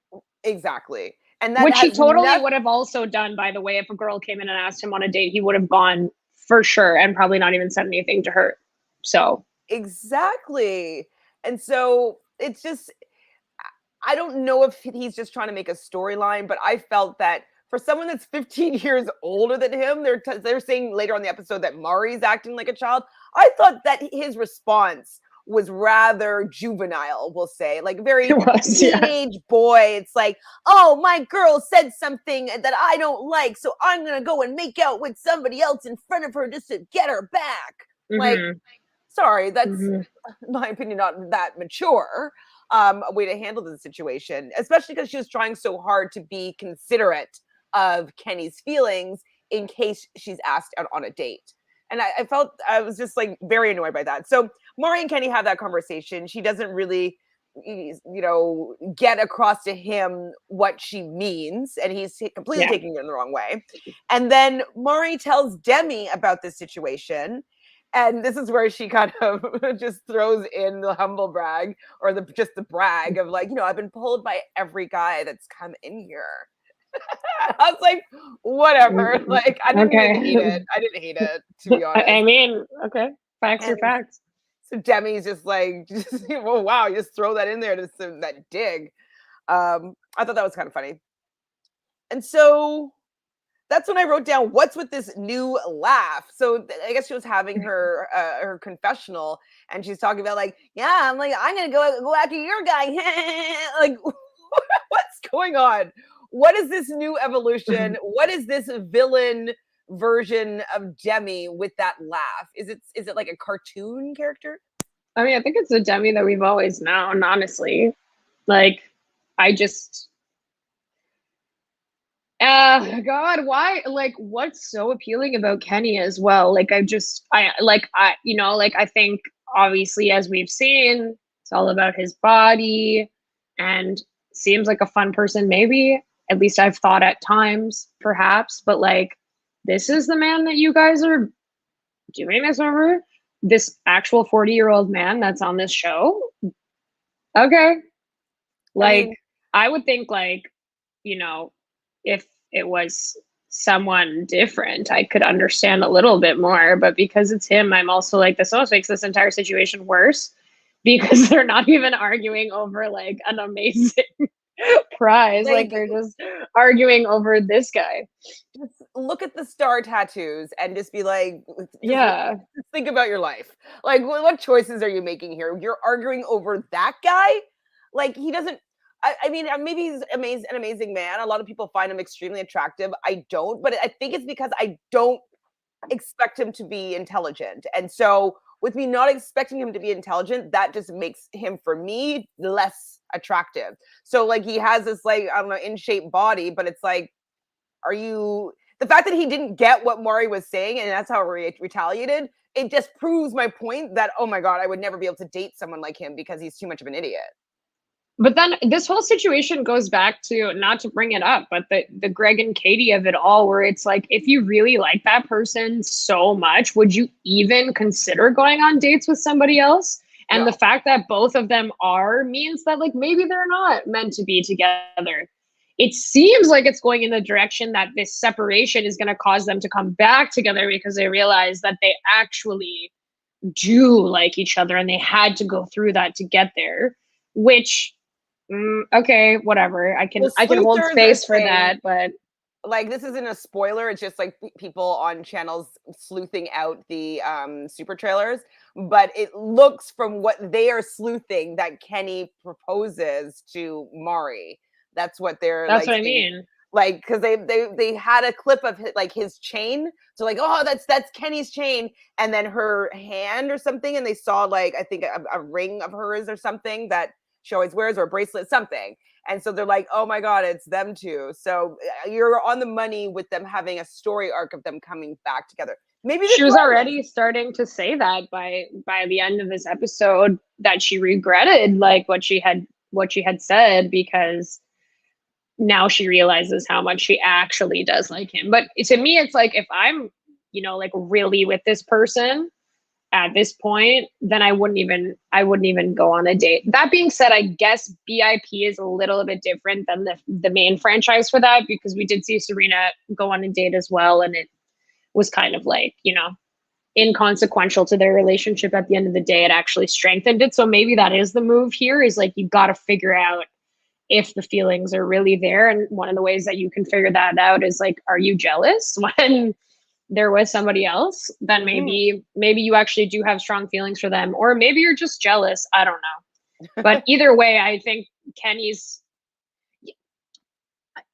Exactly. And that which he totally would have also done, by the way. If a girl came in and asked him on a date, he would have gone for sure and probably not even said anything to her. So exactly. And so it's just, I don't know if he's just trying to make a storyline, but I felt that for someone that's 15 years older than him, they're saying later on the episode that Mari's acting like a child. I thought that his response was rather juvenile, we'll say, like very teenage boy. It's like, oh, my girl said something that I don't like, so I'm going to go and make out with somebody else in front of her just to get her back. Like, sorry, that's, in my opinion, not that mature a way to handle the situation, especially because she was trying so hard to be considerate of Kenny's feelings in case she's asked out on a date. And I was just like very annoyed by that. So Mari and Kenny have that conversation. She doesn't really, you know, get across to him what she means, and he's completely taking it in the wrong way. And then Mari tells Demi about this situation. And this is where she kind of just throws in the humble brag, or just the brag of like, you know, I've been pulled by every guy that's come in here. I was like, whatever. Like, I didn't even hate it. I didn't hate it, to be honest. I mean, okay, facts are facts. So Demi's just like, oh wow, you just throw that in there to that dig. I thought that was kind of funny. And so that's when I wrote down, what's with this new laugh? So I guess she was having her confessional, and she's talking about like, yeah, I'm gonna go after your guy. Like, what's going on? What is this new evolution? What is this villain version of Demi with that laugh? Is it like a cartoon character? I mean, I think it's the Demi that we've always known, honestly. Like, I just, God, why? Like, what's so appealing about Kenny as well? Like, I think obviously, as we've seen, it's all about his body and seems like a fun person, maybe. At least I've thought at times, perhaps, but like, this is the man that you guys are doing this over? This actual 40-year-old man that's on this show? Okay. I Like, mean, I would think, like, you know, if it was someone different, I could understand a little bit more. But because it's him, I'm also like, this almost makes this entire situation worse because they're not even arguing over like an amazing prize. Like, like, they're just arguing over this guy. just look at the star tattoos and just be like, just Yeah. think about your life. Like, what choices are you making here? You're arguing over that guy? Like, he doesn't. I mean, maybe he's an amazing man. A lot of people find him extremely attractive. I don't, but I think it's because I don't expect him to be intelligent. And so, with me not expecting him to be intelligent, that just makes him, for me, less attractive. So, like, he has this, like, I don't know, in shape body, but it's like, are you the fact that he didn't get what Maury was saying and that's how he retaliated, it just proves my point that, oh my God, I would never be able to date someone like him because he's too much of an idiot. But then this whole situation goes back to, not to bring it up, but the Greg and Katie of it all, where it's like, if you really like that person so much, would you even consider going on dates with somebody else? And No. the fact that both of them are means that like maybe they're not meant to be together. It seems like it's going in the direction that this separation is going to cause them to come back together because they realize that they actually do like each other and they had to go through that to get there, which okay, whatever. Well, I can hold sleuthers are space for saying, that, but like, this isn't a spoiler, it's just like people on channels sleuthing out the super trailers, but it looks from what they are sleuthing that Kenny proposes to Mari. That's what they're that's like what I saying. mean. Like, because they had a clip of like his chain, so like, oh, that's Kenny's chain, and then her hand or something, and they saw like, I think a ring of hers or something that she always wears, or a bracelet, something. And so they're like, oh my God, it's them two. So you're on the money with them having a story arc of them coming back together. Maybe She the was twins. already starting to say that by the end of this episode, that she regretted like what she had said, because now she realizes how much she actually does like him. But to me, it's like, if I'm, like really with this person at this point, then I wouldn't even go on a date. That being said, I guess BIP is a little bit different than the main franchise for that, because we did see Serena go on a date as well, and it was kind of like, inconsequential to their relationship. At the end of the day, it actually strengthened it. So maybe that is the move here, is like, you got to figure out if the feelings are really there. And one of the ways that you can figure that out is like, are you jealous when there was somebody else? Then maybe you actually do have strong feelings for them, or maybe you're just jealous. I don't know. But either way, I think Kenny's,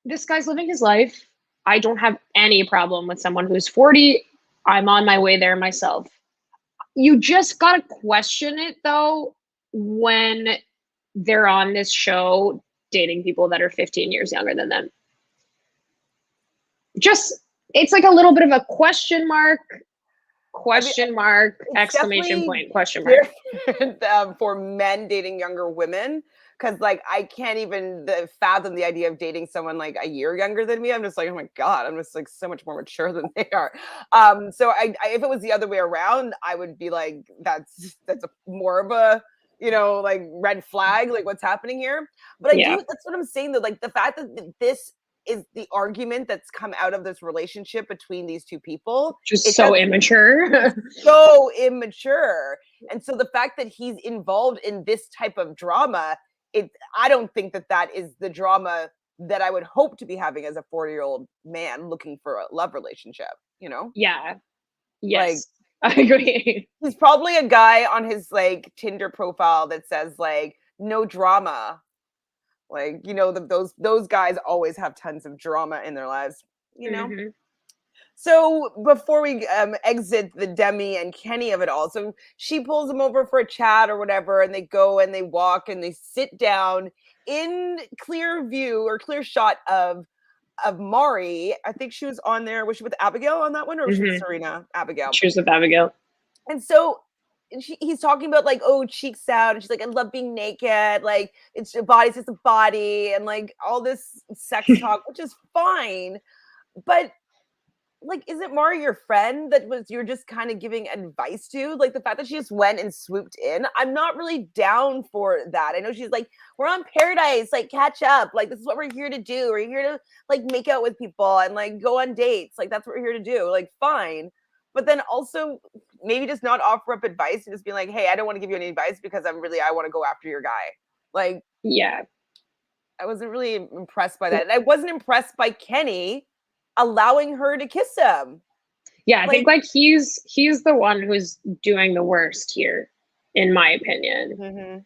this guy's living his life. I don't have any problem with someone who's 40. I'm on my way there myself. You just got to question it though when they're on this show dating people that are 15 years younger than them. Just, it's like a little bit of a question mark, exclamation point, question mark. For men dating younger women, because like, I can't even fathom the idea of dating someone like a year younger than me. I'm just like, oh my God, I'm just like so much more mature than they are. So I if it was the other way around, I would be like, that's more of a, like, red flag, like, what's happening here. But that's what I'm saying though, like, the fact that this is the argument that's come out of this relationship between these two people, Just so immature. so immature. And so the fact that he's involved in this type of drama, I don't think that is the drama that I would hope to be having as a 40-year-old man looking for a love relationship, Yeah. Like, Yes. I agree. he's probably a guy on his like Tinder profile that says like, no drama. Like, those guys always have tons of drama in their lives. Mm-hmm. So before we exit the Demi and Kenny of it all, so she pulls him over for a chat or whatever, and they go and they walk and they sit down in clear view or clear shot of Mari. I think she was on there. Was she with Abigail on that one, or was she with Serena? Abigail. She was with Abigail. And so he's talking about like, oh, cheeks out, and she's like, I love being naked, like it's your body's just a body, and like all this sex talk, which is fine, but like, isn't Mari your friend that was you're just kind of giving advice to? Like the fact that she just went and swooped in, I'm not really down for that. I know she's like, we're on Paradise, like catch up, like this is what we're here to do. We're here to like make out with people and like go on dates, like that's what we're here to do. Like fine, but then also maybe just not offer up advice and just be like, hey, I don't want to give you any advice because I want to go after your guy. Like, yeah, I wasn't really impressed by that, and I wasn't impressed by Kenny allowing her to kiss him. Yeah, I think like he's the one who's doing the worst here, in my opinion.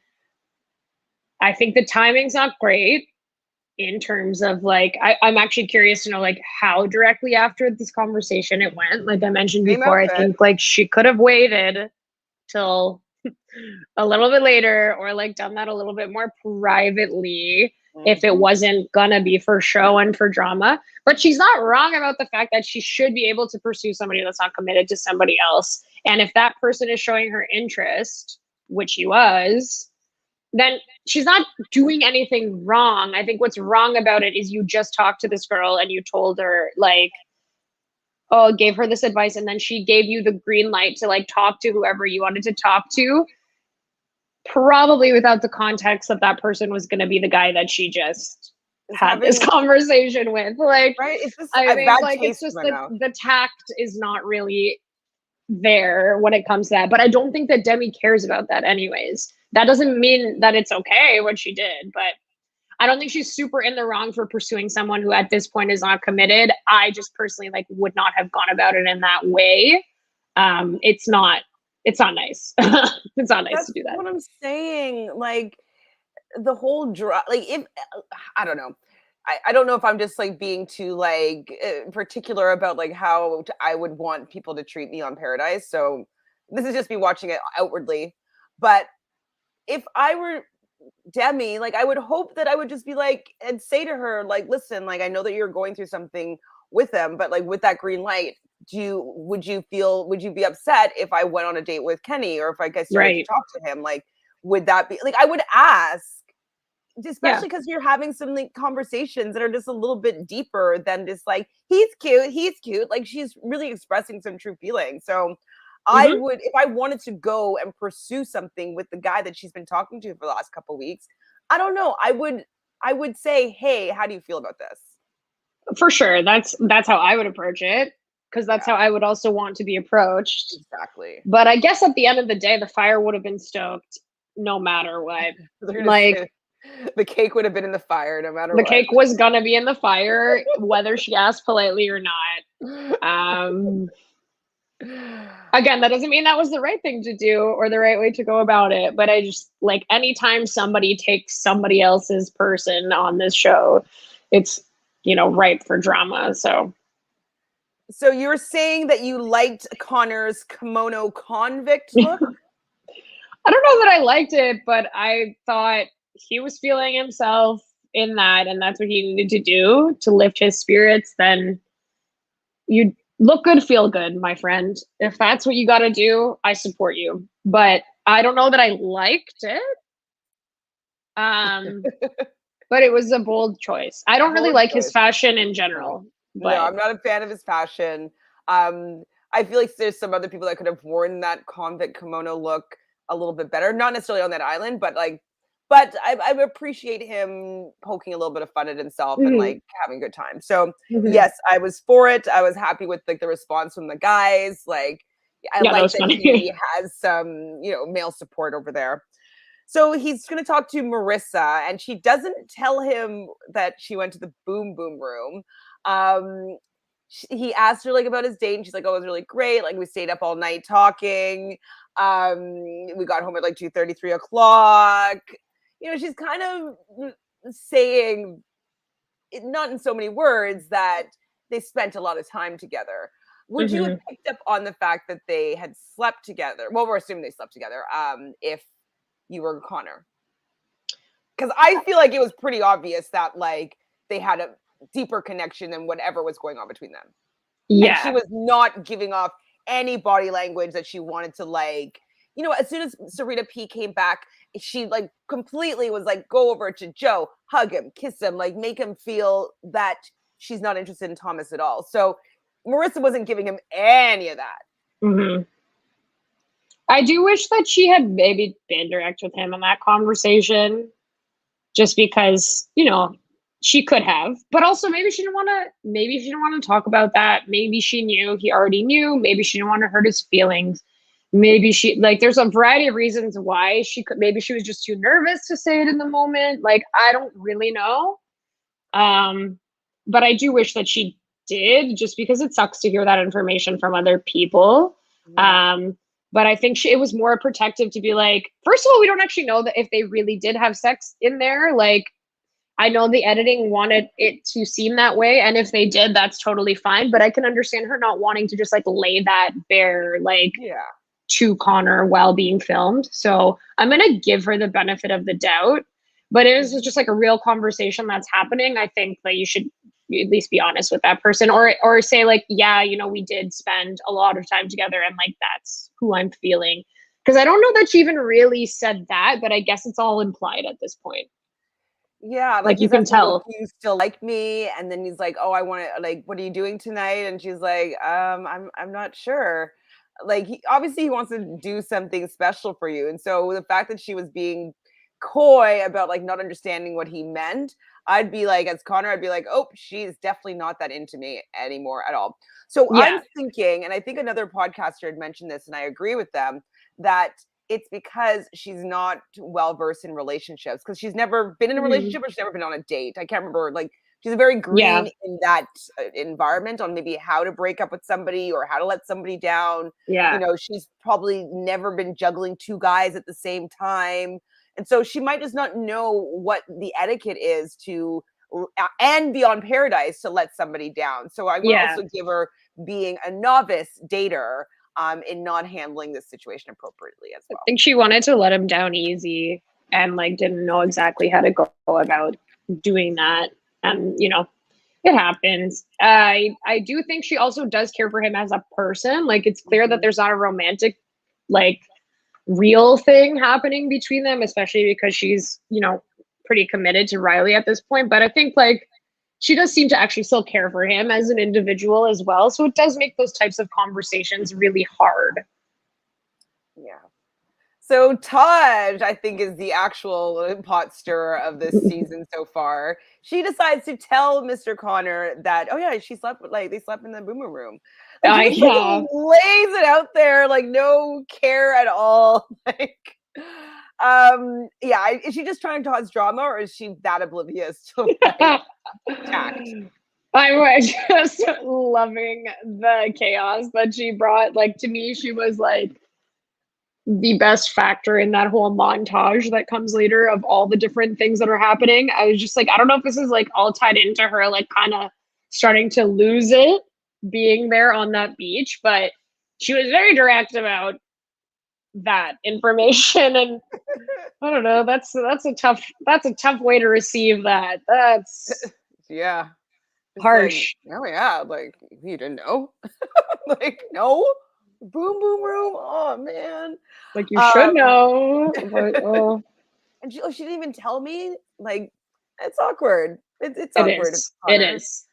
I think the timing's not great in terms of like, I'm actually curious to know like how directly after this conversation it went. Like I mentioned before, I think like she could have waited till a little bit later or like done that a little bit more privately if it wasn't gonna be for show and for drama. But she's not wrong about the fact that she should be able to pursue somebody that's not committed to somebody else. And if that person is showing her interest, which he was, then she's not doing anything wrong. I think what's wrong about it is you just talked to this girl and you told her like, oh, gave her this advice, and then she gave you the green light to like talk to whoever you wanted to talk to, probably without the context that that person was going to be the guy that she just had this conversation with. Like, right? It's just I think like it's just like the tact is not really there when it comes to that. But I don't think that Demi cares about that anyways. That doesn't mean that it's okay what she did, but I don't think she's super in the wrong for pursuing someone who at this point is not committed. I just personally like would not have gone about it in that way. It's not nice. It's not nice That's to do that. what I'm saying. Like the whole like if I don't know. I don't know if I'm just like being too like particular about like how I would want people to treat me on Paradise. So this is just me watching it outwardly. But if I were Demi, like I would hope that I would just be like and say to her, like, listen, like I know that you're going through something with them, but like with that green light, would you be upset if I went on a date with Kenny or if I started to talk to him? Like, would that be like I would ask, especially because you're having some like conversations that are just a little bit deeper than just like he's cute. Like she's really expressing some true feelings. So I would, if I wanted to go and pursue something with the guy that she's been talking to for the last couple of weeks, I don't know. I would say, hey, how do you feel about this? For sure. That's how I would approach it. Because that's how I would also want to be approached. Exactly. But I guess at the end of the day, the fire would have been stoked no matter what. Like the cake would have been in the fire no matter what. The cake was gonna be in the fire, whether she asked politely or not. Again, that doesn't mean that was the right thing to do or the right way to go about it. But I just like anytime somebody takes somebody else's person on this show, it's ripe for drama. So you were saying that you liked Conor's kimono convict look? I don't know that I liked it, but I thought he was feeling himself in that, and that's what he needed to do to lift his spirits. Then you look good, feel good, my friend. If that's what you got to do, I support you. But I don't know that I liked it. But it was a bold choice. I don't really like his fashion in general. But no, I'm not a fan of his fashion. I feel like there's some other people that could have worn that convict kimono look a little bit better. Not necessarily on that island, but I appreciate him poking a little bit of fun at himself and like having a good time. So yes, I was for it. I was happy with like the response from the guys. Like I like that he has some, male support over there. So he's going to talk to Marissa, and she doesn't tell him that she went to the boom boom room. He asked her like about his date, and she's like, "Oh, it was really great. Like we stayed up all night talking. We got home at like 2:30, 3 o'clock." She's kind of saying, not in so many words, that they spent a lot of time together. Would you have picked up on the fact that they had slept together? Well, we're assuming they slept together. If you were Conor, because I feel like it was pretty obvious that like they had a deeper connection than whatever was going on between them. Yeah. And she was not giving off any body language that she wanted to like, you know, as soon as Serena P came back, she like completely was like, go over to Joe, hug him, kiss him, like make him feel that she's not interested in Thomas at all. So Marissa wasn't giving him any of that. I do wish that she had maybe been direct with him in that conversation, just because, you know, she could have, but also maybe she didn't want to talk about that. Maybe she knew he already knew. Maybe she didn't want to hurt his feelings. Maybe she like, there's a variety of reasons why maybe she was just too nervous to say it in the moment. Like, I don't really know. But I do wish that she did, just because it sucks to hear that information from other people. But I think it was more protective to be like, first of all, we don't actually know that if they really did have sex in there. Like, I know the editing wanted it to seem that way. And if they did, that's totally fine. But I can understand her not wanting to just like lay that bare, like, to Conor while being filmed. So I'm going to give her the benefit of the doubt. But it is just like a real conversation that's happening. I think that you should at least be honest with that person, or say like, yeah, you know, we did spend a lot of time together and like, that's who I'm feeling. Because I don't know that she even really said that, but I guess it's all implied at this point. Yeah, like you can tell. Do you still like me? And then he's like, "Oh, I want to like, what are you doing tonight?" And she's like, I'm not sure." Like obviously he wants to do something special for you. And so the fact that she was being coy about like not understanding what he meant, I'd be like, as Conor, I'd be like, "Oh, she's definitely not that into me anymore at all." So I'm thinking, and I think another podcaster had mentioned this, and I agree with them, that it's because she's not well versed in relationships, because she's never been in a relationship or she's never been on a date. I can't remember. Like she's very green in that environment on maybe how to break up with somebody or how to let somebody down. You know, she's probably never been juggling two guys at the same time. And so she might just not know what the etiquette is to and be on Paradise to let somebody down. So I would also give her being a novice dater in not handling this situation appropriately as well. I think she wanted to let him down easy and like didn't know exactly how to go about doing that. And you know, it happens. I do think she also does care for him as a person. Like it's clear that there's not a romantic, like real thing happening between them, especially because she's, you know, pretty committed to Riley at this point. But I think like she does seem to actually still care for him as an individual as well. So it does make those types of conversations really hard. Yeah. So Taj, I think, is the actual pot stirrer of this season so far. She decides to tell Mr. Conor that, oh yeah, they slept in the boomer room. Like, she lays it out there, like no care at all. Like, is she just trying to cause drama, or is she that oblivious to like, tact? I was just loving the chaos that she brought. Like to me, she was like the best factor in that whole montage that comes later of all the different things that are happening. I was just like, I don't know if this is like all tied into her, like kind of starting to lose it being there on that beach, but she was very direct about that information. And I don't know, that's a tough way to receive that. That's harsh. Like, oh yeah, like you didn't know. Like, no. Boom boom room. Oh man. Like you should know. But, and she didn't even tell me. Like, it's awkward. It's awkward. It is.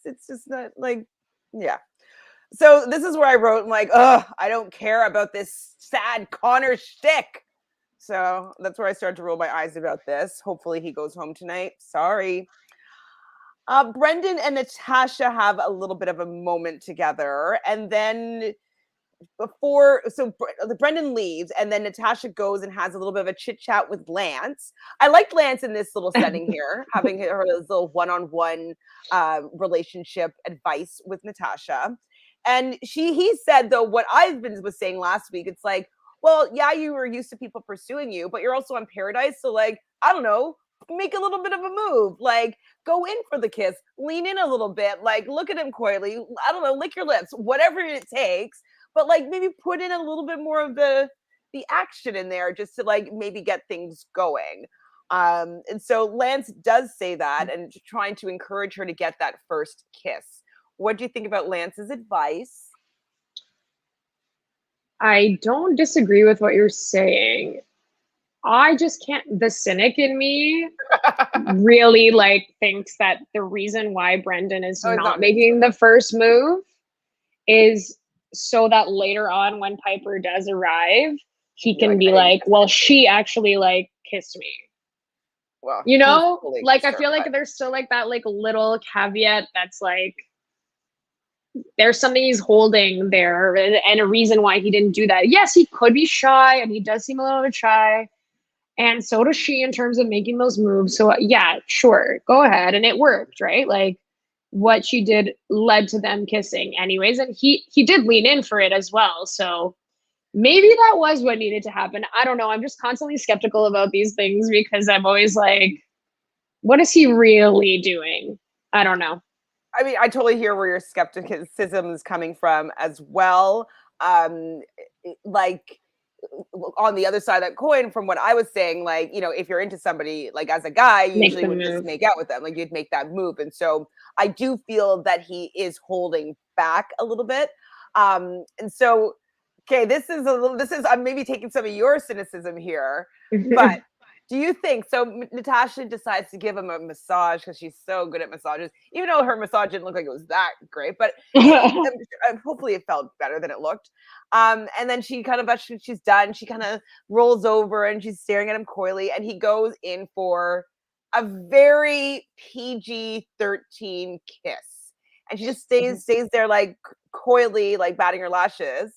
It's just not like, yeah. So this is where I wrote, I'm like, ugh, I don't care about this sad Conor shtick. So that's where I started to roll my eyes about this. Hopefully he goes home tonight. Sorry. Brendan and Natasha have a little bit of a moment together, and then Brendan leaves, and then Natasha goes and has a little bit of a chit chat with Lance. I liked Lance in this little setting here, having her little one-on-one relationship advice with Natasha. And he said, though, what was saying last week, it's like, well, yeah, you were used to people pursuing you, but you're also on Paradise. So like, I don't know, make a little bit of a move, like go in for the kiss, lean in a little bit, like look at him coyly, I don't know, lick your lips, whatever it takes, but like maybe put in a little bit more of the action in there just to like maybe get things going. And so Lance does say that and trying to encourage her to get that first kiss. What do you think about Lance's advice? I don't disagree with what you're saying. I just can't, the cynic in me really like thinks that the reason why Brendan is not making the first move is so that later on when Piper does arrive, he can be like, well, she actually like kissed me. Well, you know, like I feel like there's still like that like little caveat that's like there's something he's holding there and a reason why he didn't do that. Yes, he could be shy and he does seem a little bit shy. And so does she in terms of making those moves. So yeah, sure, go ahead. And it worked, right? Like what she did led to them kissing anyways. And he did lean in for it as well. So maybe that was what needed to happen. I don't know. I'm just constantly skeptical about these things because I'm always like, what is he really doing? I don't know. I mean, I totally hear where your skepticism is coming from as well. Like on the other side of that coin, from what I was saying, like, you know, if you're into somebody, like as a guy, you usually would just make out with them, like you'd make that move. And so I do feel that he is holding back a little bit. And so, okay, this is, I'm maybe taking some of your cynicism here, but do you think, so Natasha decides to give him a massage because she's so good at massages, even though her massage didn't look like it was that great, but hopefully it felt better than it looked. And then she kind of, she's done, she kind of rolls over and she's staring at him coyly and he goes in for a very PG-13 kiss. And she just stays there like coyly, like batting her lashes.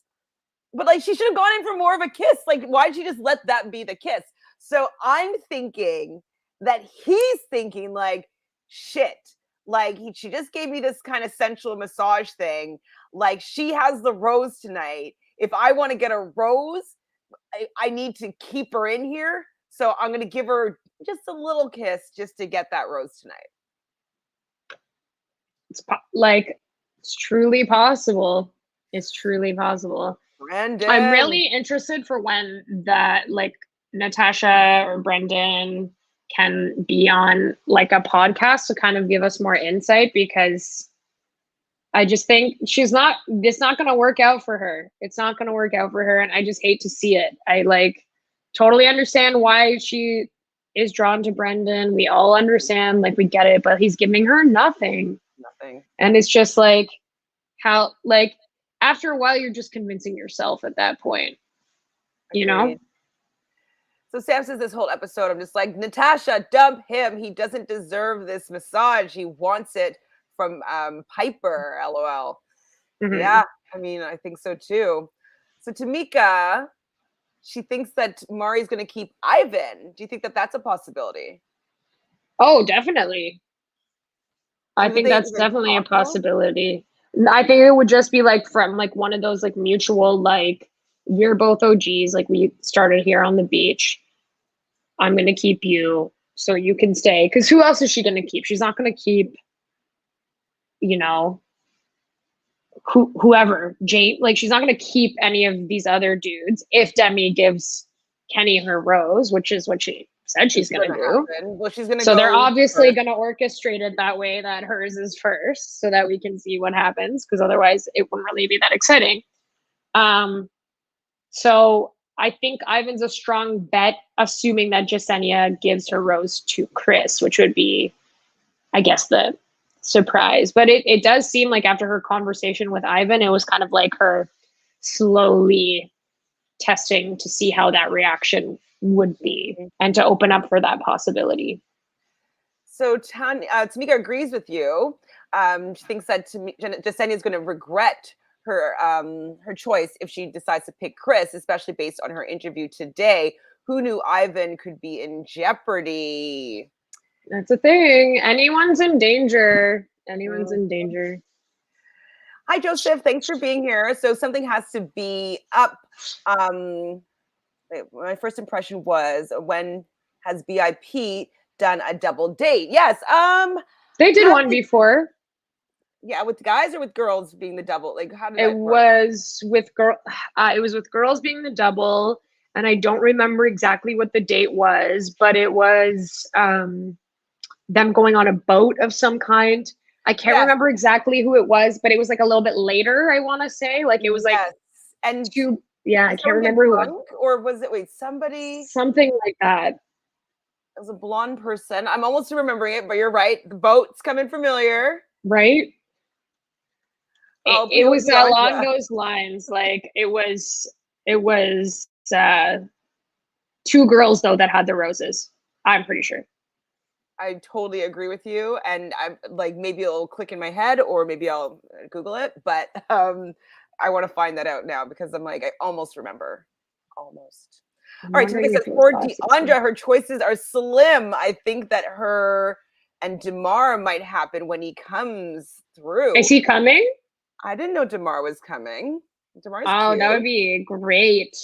But like she should have gone in for more of a kiss. Like, why did she just let that be the kiss? So I'm thinking that he's thinking like, shit, like she just gave me this kind of sensual massage thing. Like she has the rose tonight. If I want to get a rose, I need to keep her in here. So I'm going to give her just a little kiss just to get that rose tonight. It's truly possible. It's truly possible. Brendan. I'm really interested for when that like Natasha or Brendan can be on like a podcast to kind of give us more insight because I just think it's not going to work out for her. It's not going to work out for her. And I just hate to see it. I like totally understand why she is drawn to Brendan. We all understand, like we get it, but he's giving her nothing. And it's just like how, like after a while, you're just convincing yourself at that point, you know? So Sam says this whole episode, I'm just like, Natasha, dump him. He doesn't deserve this massage. He wants it from Piper, LOL. Yeah, I mean, I think so too. So Tamika, she thinks that Mari's going to keep Ivan. Do you think that that's a possibility? Oh, definitely. I think that's definitely a possibility. I think it would just be like from like one of those like mutual, like we're both OGs, like we started here on the beach. I'm going to keep you so you can stay. Because who else is she going to keep? She's not going to keep, you know, whoever, Jane. Like she's not going to keep any of these other dudes if Demi gives Kenny her rose, which is what she said she's going to do. Well, she's going to. So they're obviously going to orchestrate it that way that hers is first, so that we can see what happens. Because otherwise, it wouldn't really be that exciting. So I think Ivan's a strong bet, assuming that Jessenia gives her rose to Chris, which would be, I guess, the surprise. But it does seem like after her conversation with Ivan, it was kind of like her slowly testing to see how that reaction would be and to open up for that possibility. So Tamika agrees with you. She thinks that Jessenia is going to regret her choice if she decides to pick Chris, especially based on her interview today. Who knew Ivan could be in jeopardy? That's a thing. Anyone's in danger. Anyone's in danger. Hi, Joseph. Thanks for being here. So something has to be up. My first impression was, when has BIP done a double date. Yes. They did one before. Yeah, with guys or with girls being the double? Like, how did It that work? was with it was with girls being the double, and I don't remember exactly what the date was, but it was them going on a boat of some kind. I can't remember exactly who it was, but it was like a little bit later, I want to say. Like it was like and two, yeah, I can't remember who it was. Or was it, wait, somebody? Something like that. It was a blonde person. I'm almost remembering it, but you're right. The boat's coming familiar. Right? Oh, It was along those lines. Like it was two girls though that had the roses. I'm pretty sure. I totally agree with you, and I'm like, maybe it'll click in my head, or maybe I'll Google it. But I want to find that out now because I'm like, I almost remember, almost. All right, Tamika says for Deandra, her choices are slim. I think that her and Damar might happen when he comes through. Is he coming? I didn't know Damar was coming. Damar's cute. That would be great.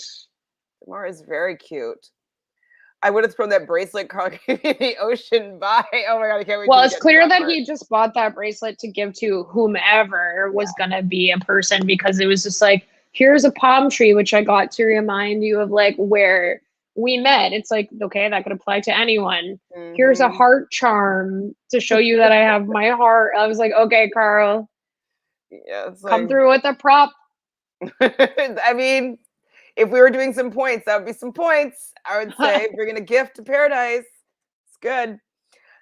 Damar is very cute. I would have thrown that bracelet, Karl, gave me the ocean bye. Oh my God, I can't wait. Well, it's clear that he just bought that bracelet to give to whomever was going to be a person, because it was just like, here's a palm tree, which I got to remind you of like where we met. It's like, okay, that could apply to anyone. Mm-hmm. Here's a heart charm to show you that I have my heart. I was like, okay, Karl. Yeah, come through with a prop. I mean, if we were doing some points, that would be some points. I would say bringing a gift to paradise. It's good.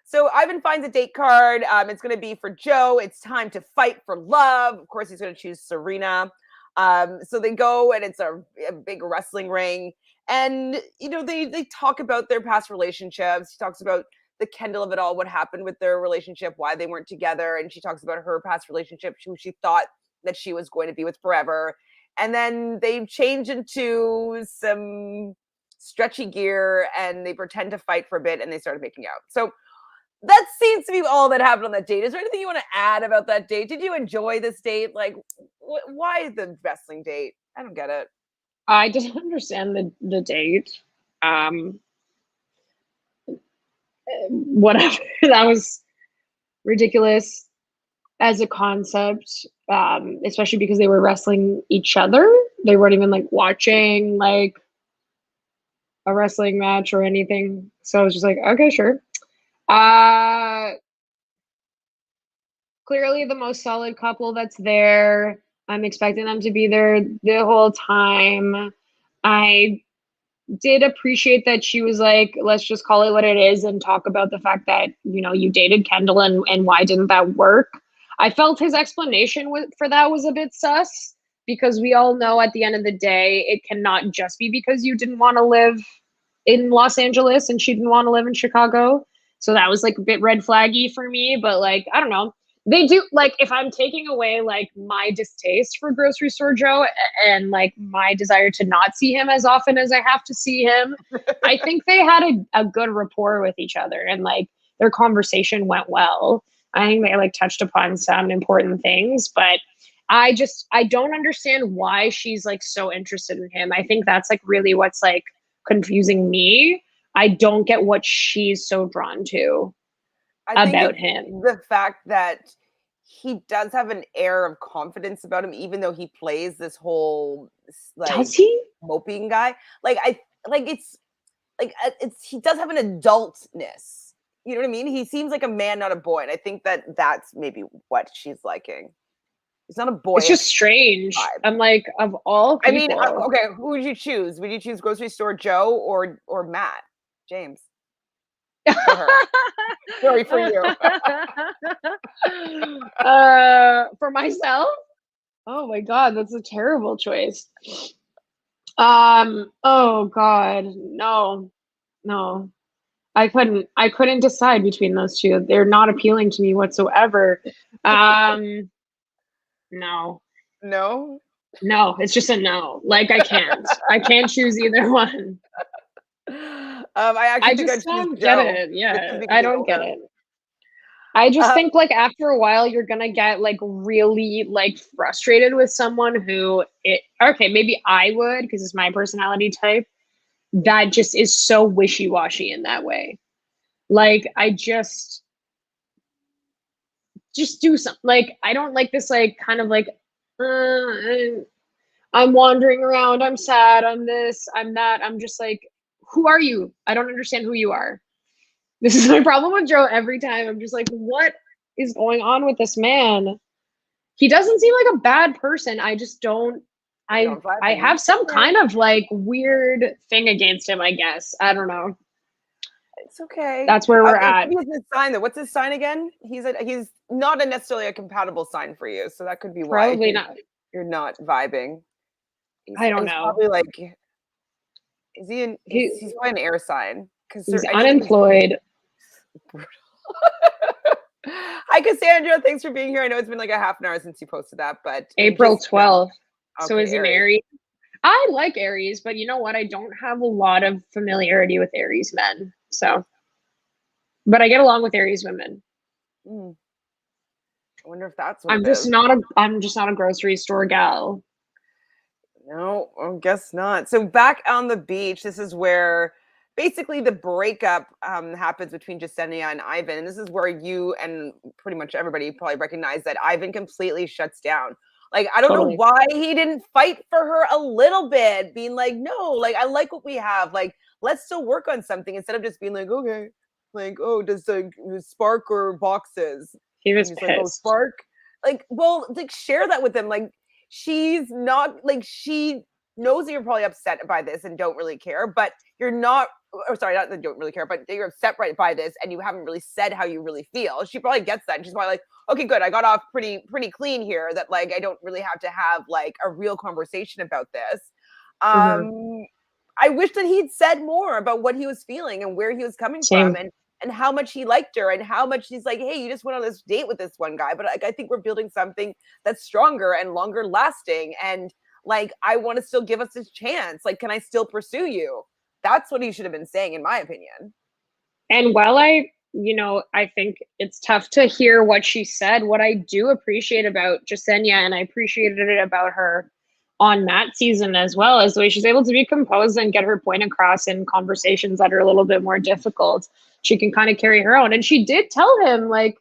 So Ivan finds a date card. It's going to be for Joe. It's time to fight for love. Of course, he's going to choose Serena. So they go, and it's a big wrestling ring. And, you know, they talk about their past relationships. She talks about the Kendall of it all, what happened with their relationship, why they weren't together. And she talks about her past relationship, who she thought that she was going to be with forever. And then they change into some stretchy gear and they pretend to fight for a bit and they started making out. So that seems to be all that happened on that date. Is there anything you want to add about that date? Did you enjoy this date? Like, why the wrestling date? I don't get it. I didn't understand the date. Whatever. That was ridiculous as a concept, especially because they were wrestling each other. They weren't even like watching like a wrestling match or anything. So I was just like, okay, sure. Clearly the most solid couple that's there. I'm expecting them to be there the whole time. I did appreciate that she was like, let's just call it what it is and talk about the fact that, you know, you dated Kendall and why didn't that work? I felt his explanation for that was a bit sus, because we all know at the end of the day, it cannot just be because you didn't want to live in Los Angeles and she didn't want to live in Chicago. So that was like a bit red flaggy for me, but like, I don't know. They do, like, if I'm taking away like my distaste for grocery store Joe and like my desire to not see him as often as I have to see him, I think they had a good rapport with each other and like their conversation went well. I think they like touched upon some important things, but I don't understand why she's like so interested in him. I think that's like really what's like confusing me. I don't get what she's so drawn to about him. The fact that he does have an air of confidence about him, even though he plays this whole like does he? moping guy. He does have an adultness. You know what I mean? He seems like a man, not a boy. And I think that that's maybe what she's liking. He's not a boy. It's just strange. Vibe. I'm like, of all people. I mean, okay, who would you choose? Would you choose grocery store Joe or Matt? James? Sorry for you. For myself? Oh my God, that's a terrible choice. Oh God, no. I couldn't decide between those two. They're not appealing to me whatsoever. No. No, it's just a no. Like I can't choose either one. I just don't get it. Yeah, I don't get it. I just think like after a while you're gonna get like really like frustrated with someone who maybe I would, because it's my personality type, that just is so wishy-washy in that way. Like, I just do something. Like, I don't like this, like, kind of like, I'm wandering around, I'm sad, I'm this, I'm that. I'm just like, who are you? I don't understand who you are. This is my problem with Joe every time. I'm just like, what is going on with this man? He doesn't seem like a bad person. I just don't. I have some kind of like weird thing against him, I guess. I don't know. It's okay. That's where we're at. Maybe his sign though. What's his sign again? He's not necessarily a compatible sign for you, so that could be why Probably not. You're not vibing. I don't know. Probably like, is he in? He's probably an air sign because he's unemployed. Hi, Cassandra. Thanks for being here. I know it's been like a half an hour since you posted that, but April 12th. Okay, so is an Aries. I like Aries, but you know what? I don't have a lot of familiarity with Aries men. So, but I get along with Aries women. I wonder if that's what I'm just not a grocery store gal. No, I guess not. So back on the beach, this is where basically the breakup happens between Jasenia and Ivan. And this is where you and pretty much everybody probably recognize that Ivan completely shuts down. Like, I don't know why he didn't fight for her a little bit, being like, no, like, I like what we have. Like, let's still work on something instead of just being like, okay, like, oh, does the Spark or boxes? He was pissed. Like, oh, Spark? Like, well, like, share that with them. Like, she's not, like, she knows that you're probably upset by this and don't really care, but you're not, or sorry, not that you don't really care, but you're upset by this and you haven't really said how you really feel. She probably gets that. And she's probably like, okay, good. I got off pretty clean here, that like, I don't really have to have like a real conversation about this. I wish that he'd said more about what he was feeling and where he was coming from and how much he liked her and how much he's like, hey, you just went on this date with this one guy, but like, I think we're building something that's stronger and longer lasting. And like, I want to still give us this chance. Like, can I still pursue you? That's what he should have been saying, in my opinion. And while I think it's tough to hear what she said, what I do appreciate about Jasenia, and I appreciated it about her on that season as well, is the way she's able to be composed and get her point across in conversations that are a little bit more difficult. She can kind of carry her own. And she did tell him like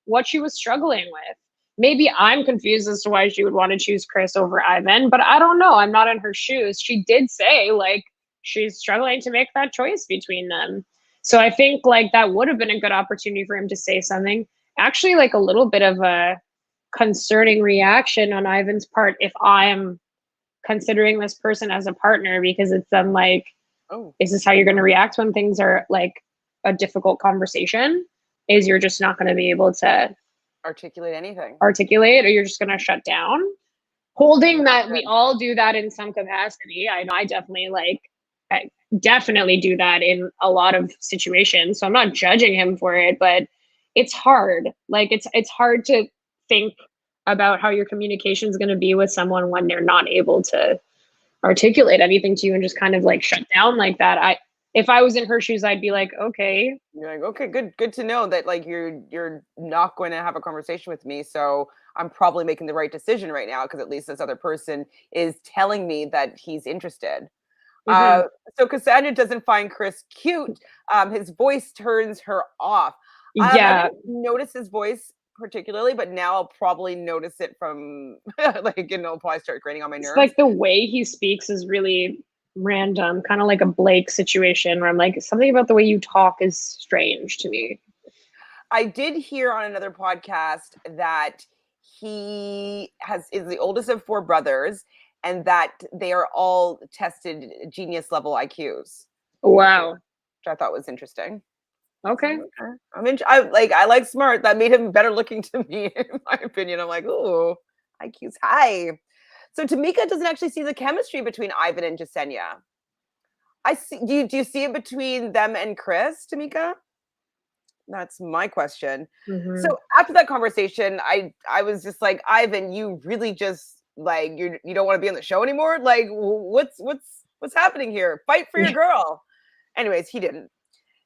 what she was struggling with. Maybe I'm confused as to why she would want to choose Chris over Ivan, but I don't know. I'm not in her shoes. She did say like she's struggling to make that choice between them. So I think like that would have been a good opportunity for him to say something. Actually, like a little bit of a concerning reaction on Ivan's part if I'm considering this person as a partner, because it's then like, is this how you're going to react when things are like a difficult conversation? Is you're just not going to be able to articulate anything, or you're just going to shut down? Holding that we all do that in some capacity. I definitely do that in a lot of situations. So I'm not judging him for it, but it's hard. Like it's hard to think about how your communication is going to be with someone when they're not able to articulate anything to you and just kind of like shut down like that. If I was in her shoes, I'd be like, okay. You're like, okay, good to know that like you're not going to have a conversation with me. So I'm probably making the right decision right now because at least this other person is telling me that he's interested. So Cassandra doesn't find Chris cute. His voice turns her off. I didn't notice his voice particularly, but now I'll probably notice it from like, probably start graining on my nerves. It's like the way he speaks is really random, kind of like a Blake situation where I'm like, something about the way you talk is strange to me. I did hear on another podcast that he is the oldest of 4 brothers and that they are all tested genius level IQs. Wow. Which I thought was interesting. Okay. I like smart. That made him better looking to me, in my opinion. I'm like, ooh, IQ's high. So Tamika doesn't actually see the chemistry between Ivan and Jasenia. I see. Do you see it between them and Chris, Tamika? That's my question. So after that conversation, I was just like, Ivan, you really just like you don't want to be on the show anymore? Like, what's happening here? Fight for your girl. Anyways, he didn't.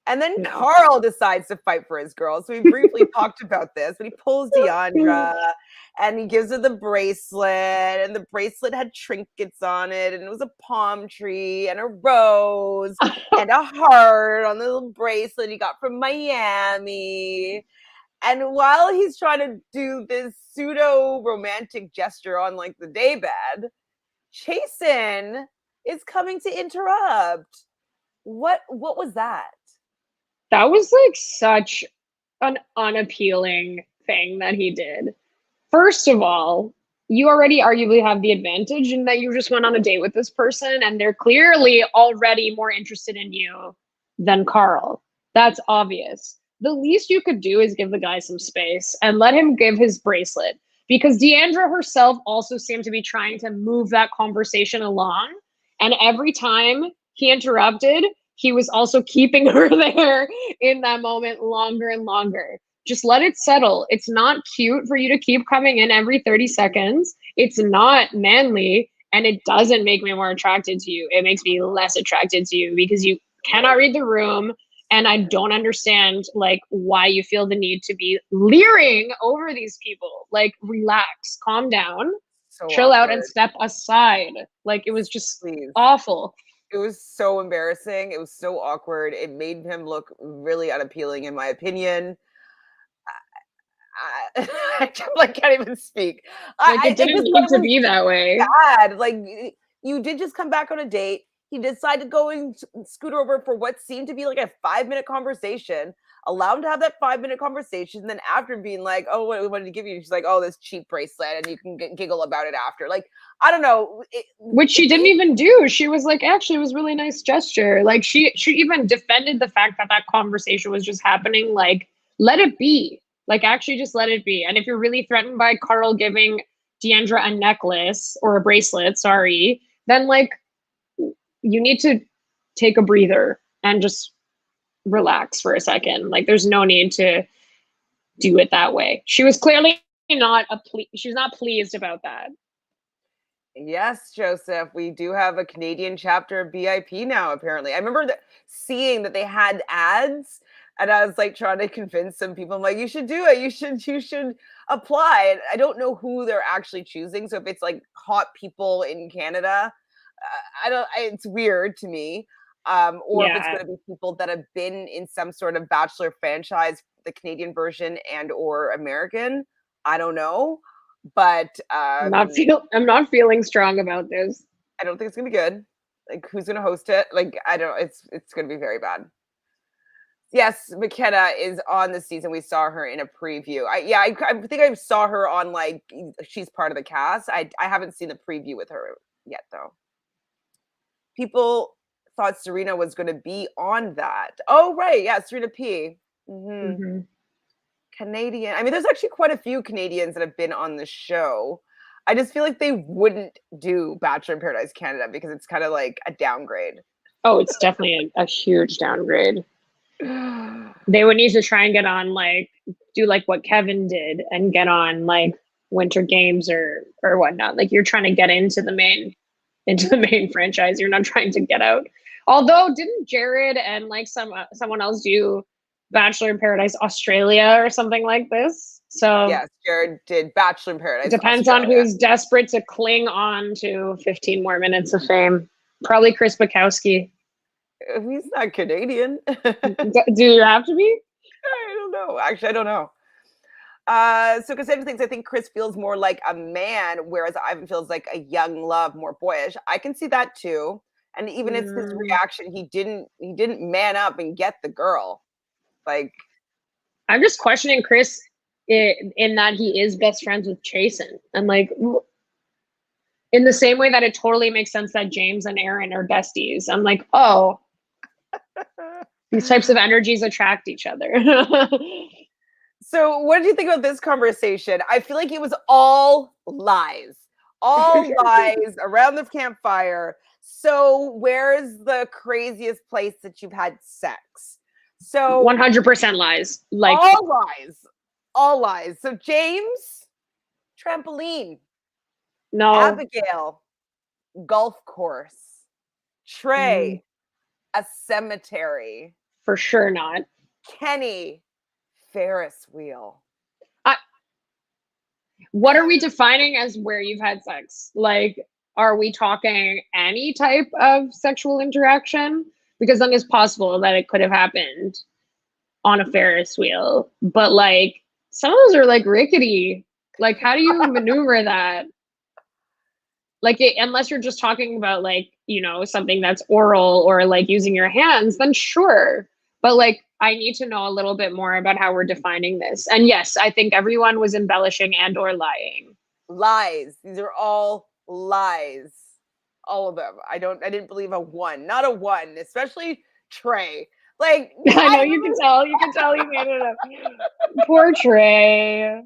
And then No. Karl decides to fight for his girl. So we briefly talked about this, but he pulls Deandra and he gives her the bracelet, and the bracelet had trinkets on it, and it was a palm tree and a rose and a heart on the little bracelet he got from Miami. And while he's trying to do this pseudo romantic gesture on like the daybed, Chasen is coming to interrupt. What was that? That was like such an unappealing thing that he did. First of all, you already arguably have the advantage in that you just went on a date with this person and they're clearly already more interested in you than Karl. That's obvious. The least you could do is give the guy some space and let him give his bracelet, because Deandra herself also seemed to be trying to move that conversation along. And every time he interrupted, he was also keeping her there in that moment longer and longer. Just let it settle. It's not cute for you to keep coming in every 30 seconds. It's not manly, and it doesn't make me more attracted to you. It makes me less attracted to you because you cannot read the room, and I don't understand like why you feel the need to be leering over these people. Like, relax, calm down, So chill out, awkward. and step aside. Like, it was just Please. awful. It was so embarrassing. It was so awkward. It made him look really unappealing, in my opinion. I can't even speak. Like, it didn't need to be that way. Bad. Like, you did just come back on a date. He decided to go and scoot over for what seemed to be like a 5-minute conversation. Allow him to have that 5-minute conversation. Then after being like, "Oh, what did he give you?" She's like, "Oh, this cheap bracelet," and you can giggle about it after. Like, I don't know. Which she didn't even do. She was like, actually, it was a really nice gesture. Like, she even defended the fact that that conversation was just happening. Like, let it be. Like, actually, just let it be. And if you're really threatened by Karl giving Deandra a necklace or a bracelet, sorry, then like, you need to take a breather and just relax for a second. Like, there's no need to do it that way. She was clearly not she's not pleased about that. Yes, Joseph, we do have a Canadian chapter of BIP now, apparently. I remember seeing that they had ads, and I was like trying to convince some people. I'm like, you should do it. You should apply. And I don't know who they're actually choosing. So if it's like hot people in Canada, it's weird to me. Or if it's Yeah. going to be people that have been in some sort of Bachelor franchise, the Canadian version and or American. I don't know. But I'm not feeling strong about this. I don't think it's gonna be good. Like, who's gonna host it? Like, I don't. It's gonna be very bad. Yes, McKenna is on the season. We saw her in a preview. I think I saw her on like she's part of the cast. I haven't seen the preview with her yet though. People thought Serena was going to be on that. Oh right, yeah, Serena P. Mm-hmm. Canadian. I mean, there's actually quite a few Canadians that have been on the show. I just feel like they wouldn't do Bachelor in Paradise Canada because it's kind of like a downgrade. Oh, it's definitely a huge downgrade. They would need to try and get on like do like what Kevin did and get on like Winter Games or whatnot. Like, you're trying to get into the main franchise. You're not trying to get out. Although, didn't Jared and like someone else do Bachelor in Paradise Australia or something like this? So yes, Jared did Bachelor in Paradise. Depends Australia. on who's desperate to cling on to 15 more minutes of fame. Probably Chris Bukowski. He's not Canadian. Do you have to be? I don't know. Actually, I don't know. So Cassandra thinks I think Chris feels more like a man, whereas Ivan feels like a young love, more boyish. I can see that too. And even it's his reaction, he didn't man up and get the girl. Like, I'm just questioning Chris in that he is best friends with Chasen. And like, in the same way that it totally makes sense that James and Aaron are besties. I'm like, oh, these types of energies attract each other. So what did you think about this conversation? I feel like it was all lies. All lies around the campfire. So where's the craziest place that you've had sex? So 100% lies. Like, all lies. All lies. So James, trampoline. no. Abigail, golf course. Trey, a cemetery. For sure not. Kenny, Ferris wheel. What are we defining as where you've had sex? Like, are we talking any type of sexual interaction? Because then it's possible that it could have happened on a Ferris wheel. But like, some of those are like rickety. Like, how do you maneuver that? Like, unless you're just talking about like, you know, something that's oral or like using your hands, then sure. But like, I need to know a little bit more about how we're defining this. And yes, I think everyone was embellishing and or lying. Lies. These are all lies. All of them. I didn't believe a one. Not a one, especially Trey. Like, I know you can tell. You can tell you made it up. Poor Trey.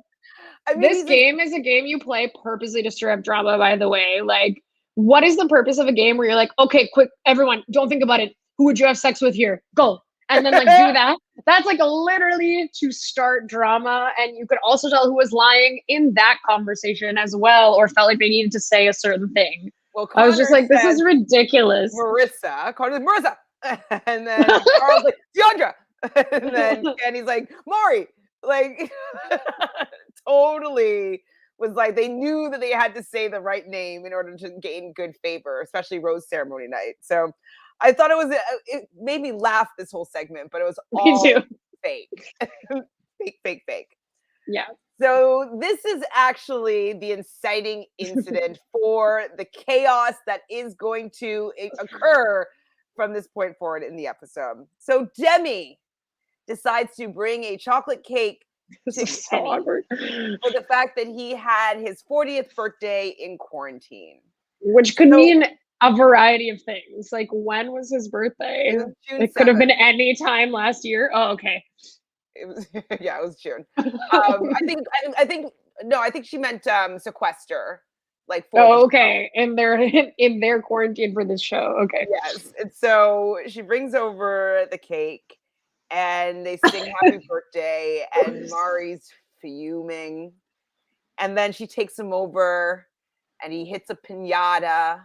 I mean, This game is a game you play purposely to stir up drama, by the way. Like, what is the purpose of a game where you're like, okay, quick, everyone, don't think about it. Who would you have sex with here? Go. And then like do that. That's like literally to start drama. And you could also tell who was lying in that conversation as well, or felt like they needed to say a certain thing. Well, I was just like, this is ridiculous. Marissa. Connor's Marissa. And then Karl's like, Deandra. And then Kenny's like, Maury. Like, totally was like, they knew that they had to say the right name in order to gain good favor, especially rose ceremony night. So I thought it made me laugh this whole segment, but it was all fake. fake. Yeah. So this is actually the inciting incident for the chaos that is going to occur from this point forward in the episode. So Demi decides to bring a chocolate cake to Kenny for the fact that he had his 40th birthday in quarantine. Which could mean a variety of things. Like, when was his birthday? It could have been any time last year. Oh, okay. It was, yeah, it was June. I think she meant sequester. Like, okay, and they're in their quarantine for this show. Okay. Yes, and so she brings over the cake, and they sing happy birthday, and Mari's fuming, and then she takes him over, and he hits a piñata.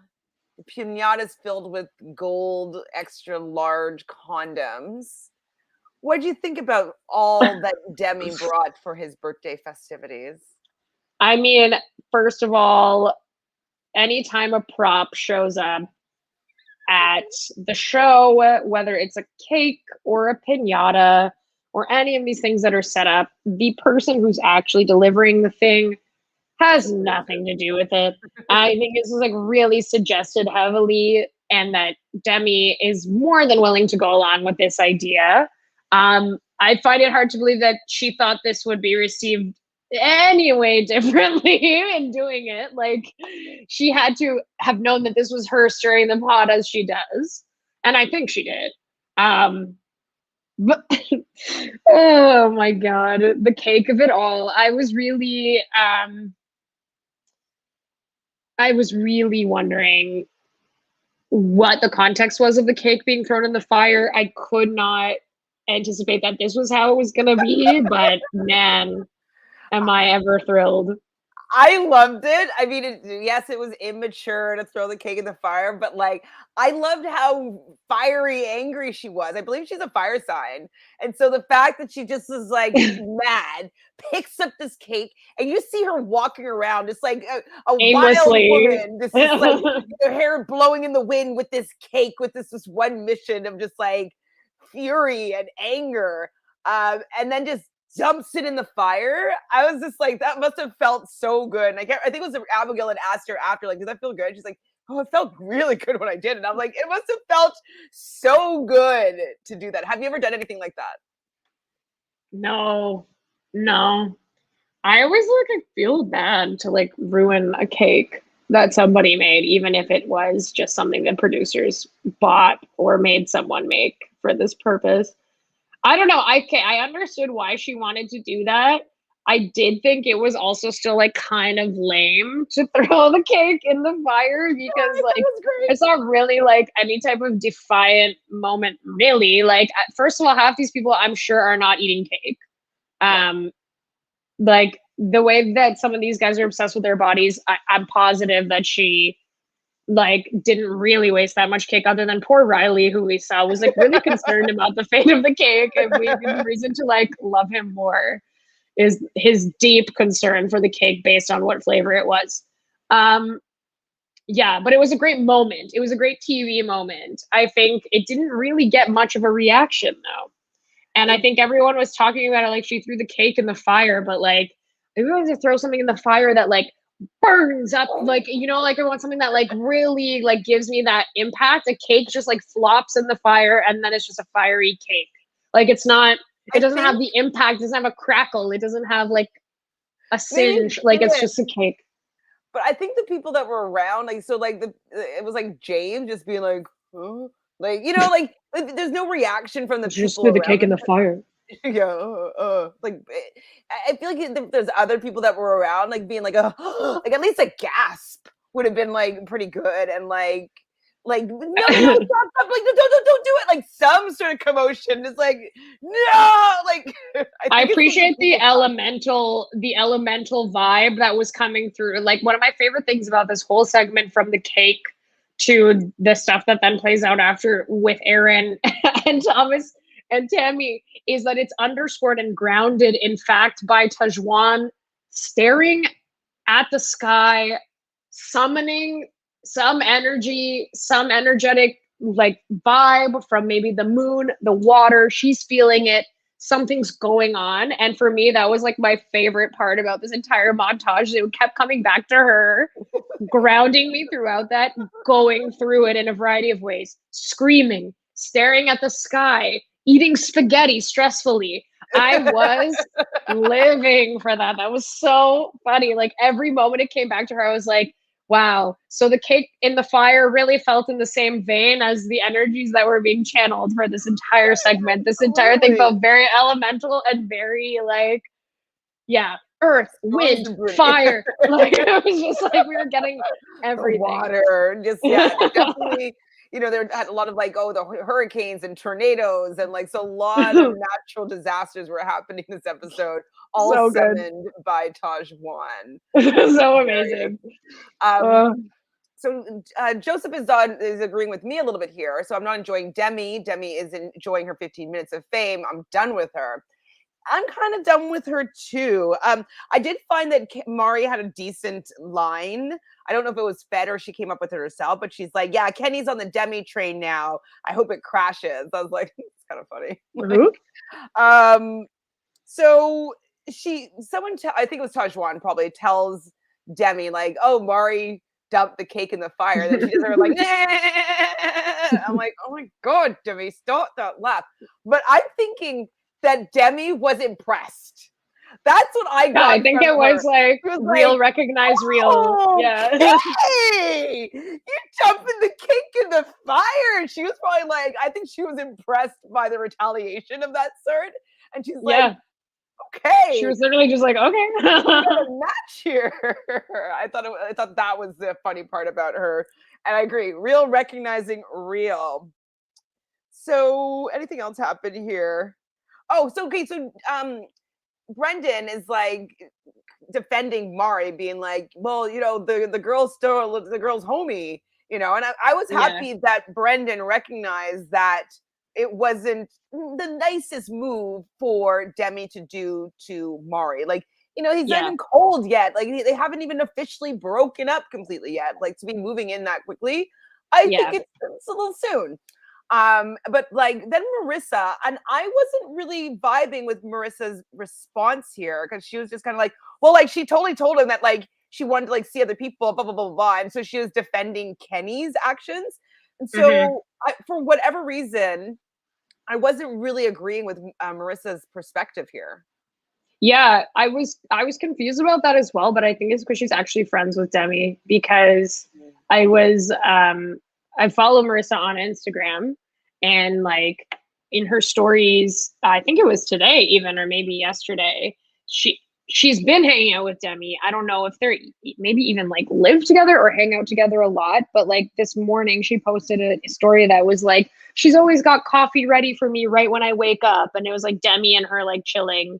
The piñata's filled with gold, extra large condoms. What did you think about all that Demi brought for his birthday festivities? I mean, first of all, anytime a prop shows up at the show, whether it's a cake or a piñata or any of these things that are set up, the person who's actually delivering the thing has nothing to do with it. I think this is like really suggested heavily, and that Demi is more than willing to go along with this idea. I find it hard to believe that she thought this would be received anyway differently in doing it. Like, she had to have known that this was her stirring the pot as she does, and I think she did. But oh my god, the cake of it all. I was really wondering what the context was of the cake being thrown in the fire. I could not anticipate that this was how it was gonna be, but man, am I ever thrilled. I loved it. I mean, yes, it was immature to throw the cake in the fire, but like, I loved how fiery angry she was. I believe she's a fire sign. And so the fact that she just was like mad, picks up this cake, and you see her walking around just like a wild woman, just like her hair blowing in the wind with this cake, with this one mission of just like fury and anger. And then just dumps it in the fire. I was just like, that must have felt so good. And I think it was Abigail had asked her after, like, does that feel good? She's like, oh, it felt really good when I did. And I'm like, it must have felt so good to do that. Have you ever done anything like that? No. I always like feel bad to like ruin a cake that somebody made, even if it was just something that producers bought or made someone make for this purpose. I don't know. I understood why she wanted to do that. I did think it was also still like kind of lame to throw the cake in the fire, because like it's not really like any type of defiant moment, really. Like, first of all, half these people I'm sure are not eating cake. Like, the way that some of these guys are obsessed with their bodies, I'm positive that she like didn't really waste that much cake, other than poor Riley, who we saw was like really concerned about the fate of the cake. And the reason to like love him more is his deep concern for the cake based on what flavor it was. Yeah, but it was a great moment. It was a great TV moment. I think it didn't really get much of a reaction though. And I think everyone was talking about it like she threw the cake in the fire, but like maybe we want to throw something in the fire that like burns up, like, you know, like I want something that like really like gives me that impact. A cake just like flops in the fire and then it's just a fiery cake. Like it's not, it doesn't have the impact, it doesn't have a crackle, it doesn't have like a singe, like it's just a cake. But I think the people that were around, like, so like it was like James just being like, huh? Like, you know, like there's no reaction from the people just threw the cake in the fire. Yeah, like I feel like if there's other people that were around, like being like, like at least a gasp would have been like pretty good, and like no, stop, like don't do it, like some sort of commotion. It's like no, like I appreciate the elemental vibe that was coming through. Like one of my favorite things about this whole segment, from the cake to the stuff that then plays out after with Aaron and Thomas and Tammy, is that it's underscored and grounded, in fact, by Tajwan staring at the sky, summoning some energy, some energetic like vibe from maybe the moon, the water. She's feeling it. Something's going on. And for me, that was like my favorite part about this entire montage. It kept coming back to her, grounding me throughout that, going through it in a variety of ways, screaming, staring at the sky, eating spaghetti stressfully. I was living for that. That was so funny. Like every moment it came back to her, I was like, wow. So the cake in the fire really felt in the same vein as the energies that were being channeled for this entire segment. This entire thing felt very elemental and very like, yeah, earth, wind, fire. Like it was just like we were getting everything. Water, just definitely. You know, there had a lot of like, the hurricanes and tornadoes, and like, so a lot of natural disasters were happening this episode, all so summoned by Tajwan. So amazing. So Joseph is agreeing with me a little bit here. So I'm not enjoying Demi. Demi is enjoying her 15 minutes of fame. I'm done with her. I'm kind of done with her too. I did find that Mari had a decent line. I don't know if it was fed or she came up with it herself, but she's like, yeah, Kenny's on the Demi train now. I hope it crashes. I was like, it's kind of funny. Like, so I think it was Tajwan probably tells Demi like, oh, Mari dumped the cake in the fire. Then she's like, nah. I'm like, oh my God, Demi, stop that laugh. But I'm thinking that Demi was impressed. That's what I got. Yeah, I think it was like real, recognize real. Yeah. Hey, you dumping the cake in the fire. And she was probably like, I think she was impressed by the retaliation of that sort. And she's like, okay. She was literally just like, okay. We got a match here. I thought that was the funny part about her. And I agree. Real recognizing real. So anything else happened here? Oh, so Brendan is like defending Mari, being like, well, you know, the girl's still the girl's homie, you know, and I was happy that Brendan recognized that it wasn't the nicest move for Demi to do to Mari. Like, you know, he's not even cold yet. Like they haven't even officially broken up completely yet. Like to be moving in that quickly, I think it's a little soon. But like then Marissa, and I wasn't really vibing with Marissa's response here, because she was just kind of like, well, like she totally told him that like she wanted to like see other people, blah blah blah blah, and so she was defending Kenny's actions. And so for whatever reason, I wasn't really agreeing with Marissa's perspective here. Yeah, I was confused about that as well, but I think it's because she's actually friends with Demi, because I follow Marissa on Instagram, and like in her stories, I think it was today even, or maybe yesterday, she's been hanging out with Demi. I don't know if they're maybe even like live together or hang out together a lot, but like this morning she posted a story that was like, she's always got coffee ready for me right when I wake up. And it was like Demi and her like chilling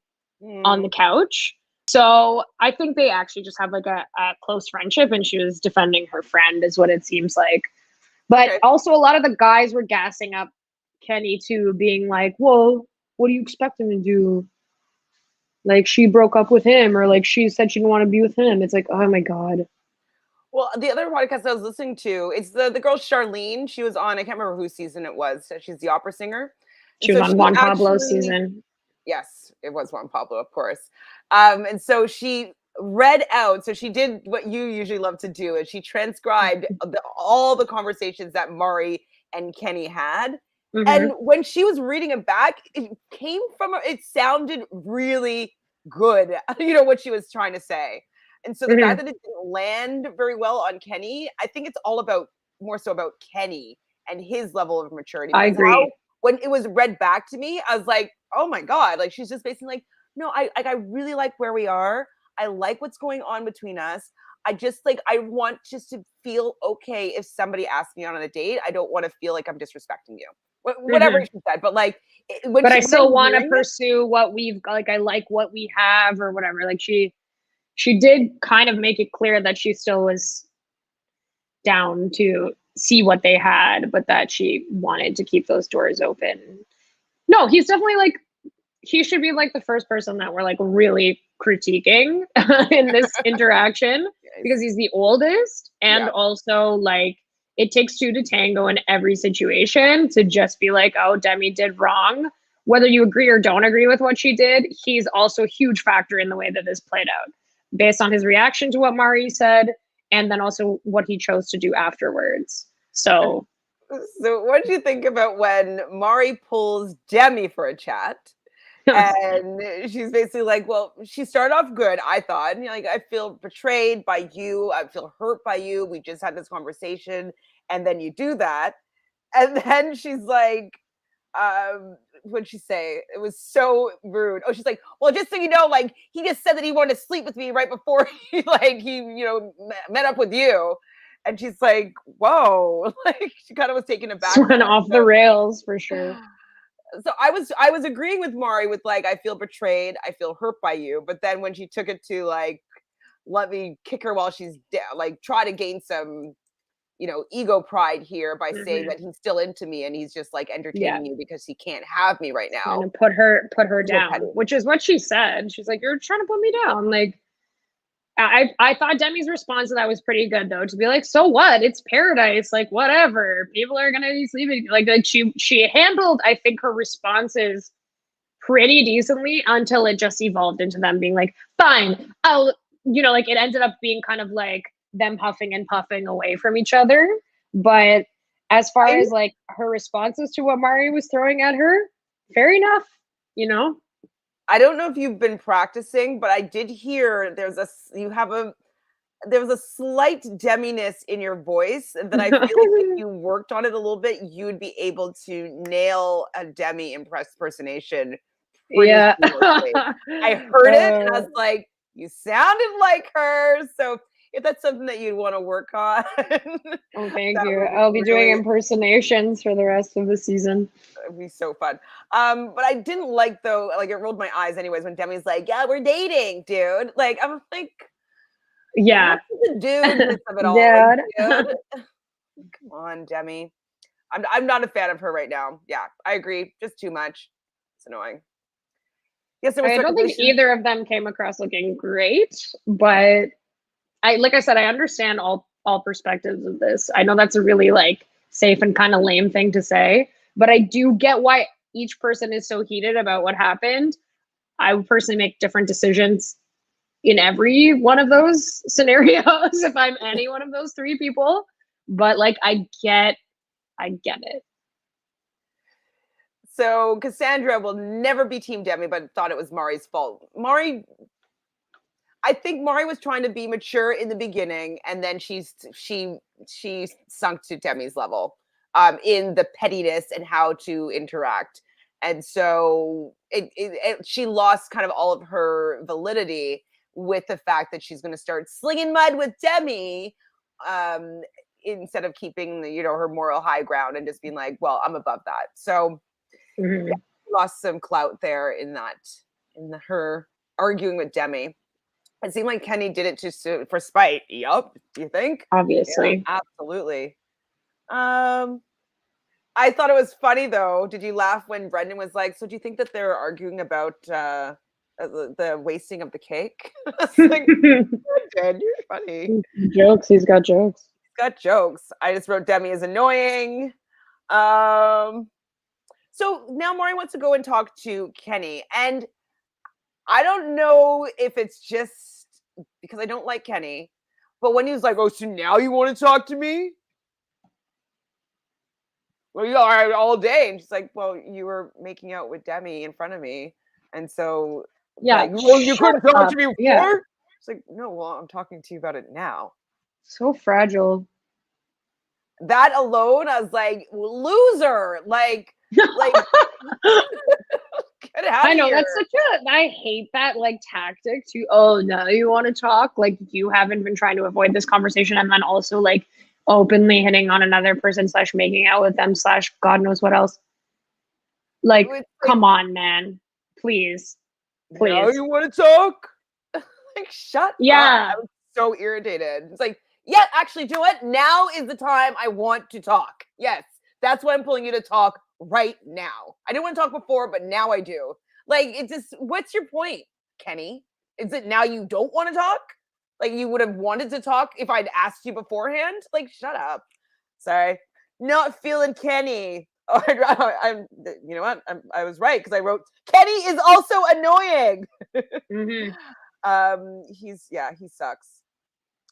on the couch. So I think they actually just have like a close friendship, and she was defending her friend, is what it seems like. But also, a lot of the guys were gassing up Kenny too, being like, "Well, what do you expect him to do? Like, she broke up with him, or like she said she didn't want to be with him." It's like, oh my god. Well, the other podcast I was listening to, it's the girl Charlene. She was on, I can't remember whose season it was. She's the opera singer. And She was so on she Juan Pablo's actually, season. yes, it was Juan Pablo, of course. And so she read out, so she did what you usually love to do, is she transcribed all the conversations that Mari and Kenny had. And when she was reading it back, it came from, it sounded really good, what she was trying to say. And so the fact that it didn't land very well on Kenny, I think it's all about, more so about Kenny and his level of maturity. I agree. When it was read back to me, I was like, oh my God, like she's just basically like, no, I really like where we are. I like what's going on between us. I want just to feel okay if somebody asks me on a date. I don't want to feel like I'm disrespecting you. Whatever she said, but like, but I still want to pursue what we've like. I like what we have, or whatever. Like she did kind of make it clear that she still was down to see what they had, but that she wanted to keep those doors open. No, he's definitely like, he should be like the first person that we're like really critiquing in this interaction, because he's the oldest, and also like it takes two to tango in every situation. To just be like, oh, Demi did wrong, whether you agree or don't agree with what she did, he's also a huge factor in the way that this played out, based on his reaction to what Mari said, and then also what he chose to do afterwards. So what do you think about when Mari pulls Demi for a chat? And she's basically like, well, she started off good, I thought. And like, I feel betrayed by you. I feel hurt by you. We just had this conversation. And then you do that. And then she's like, what'd she say? It was so rude. Oh, she's like, well, just so you know, like, he just said that he wanted to sleep with me right before he met up with you. And she's like, whoa, like she kind of was taken aback. Went off the rails for sure. So I was agreeing with Mari with like, I feel betrayed, I feel hurt by you. But then when she took it to like, let me kick her while she's down, like try to gain some, ego pride here by saying that he's still into me and he's just like entertaining you because he can't have me right now. And put her down, which is what she said. She's like, you're trying to put me down. Like, I thought Demi's response to that was pretty good though, to be like, so what? It's paradise. Like, whatever. People are gonna be sleeping. Like she handled, I think, her responses pretty decently until it just evolved into them being like, fine, I'll, like it ended up being kind of like them huffing and puffing away from each other. But as far as like her responses to what Mari was throwing at her, fair enough, I don't know if you've been practicing, but I did hear there was a slight Demi-ness in your voice that I feel like if you worked on it a little bit, you would be able to nail a Demi impersonation. Yeah. I heard it and I was like, you sounded like her. So if that's something that you'd want to work on. Oh, thank you. I'll be doing impersonations for the rest of the season. It'd be so fun. But I didn't like though, like it rolled my eyes anyways when Demi's like, yeah, we're dating, dude. Like I'm like, yeah, the dude of it all. Like, dude. Come on, Demi. I'm not a fan of her right now. Yeah, I agree. Just too much. It's annoying. Yes, I don't think either of them came across looking great, but like I said, I understand all perspectives of this. I know that's a really like safe and kind of lame thing to say, but I do get why each person is so heated about what happened. I would personally make different decisions in every one of those scenarios if I'm any one of those three people. But like, I get it. So Cassandra will never be Team Demi, but thought it was Mari's fault. I think Mari was trying to be mature in the beginning, and then she sunk to Demi's level in the pettiness and how to interact. And so she lost kind of all of her validity with the fact that she's going to start slinging mud with Demi instead of keeping her moral high ground and just being like, well, I'm above that. So lost some clout there in her arguing with Demi. It seemed like Kenny did it just for spite. Yup. Do you think? Obviously. Yeah, absolutely. I thought it was funny though. Did you laugh when Brendan was like, "So do you think that they're arguing about the wasting of the cake?" It's like, Brendan, you're funny. Jokes. He's got jokes. He's got jokes. I just wrote Demi is annoying. So now Maury wants to go and talk to Kenny, and I don't know if it's just because I don't like Kenny, but when he was like, "Oh, so now you want to talk to me?" Well, you are all day. And she's like, well, you were making out with Demi in front of me. And so, Yeah. like, well, you couldn't talk to me before? Yeah. It's like, no, well, I'm talking to you about it now. So fragile. That alone, I was like, loser. Like, get out I know, of here. that's I hate that, like, tactic to, oh, no, you want to talk? Like, you haven't been trying to avoid this conversation, and then also, like, openly hitting on another person / making out with them / God knows what else. Like, come on, man. Please. Now you want to talk? Like, shut up. Yeah. I was so irritated. It's like, yeah, actually, do you know what? Now is the time I want to talk. Yes, that's why I'm pulling you to talk right now. I didn't want to talk before, but now I do. Like, it's just, what's your point, Kenny? Is it now you don't want to talk? Like, you would have wanted to talk if I'd asked you beforehand? Like, shut up. Sorry. Not feeling Kenny. Oh, you know what? I was right because I wrote, Kenny is also annoying. Mm-hmm. He sucks.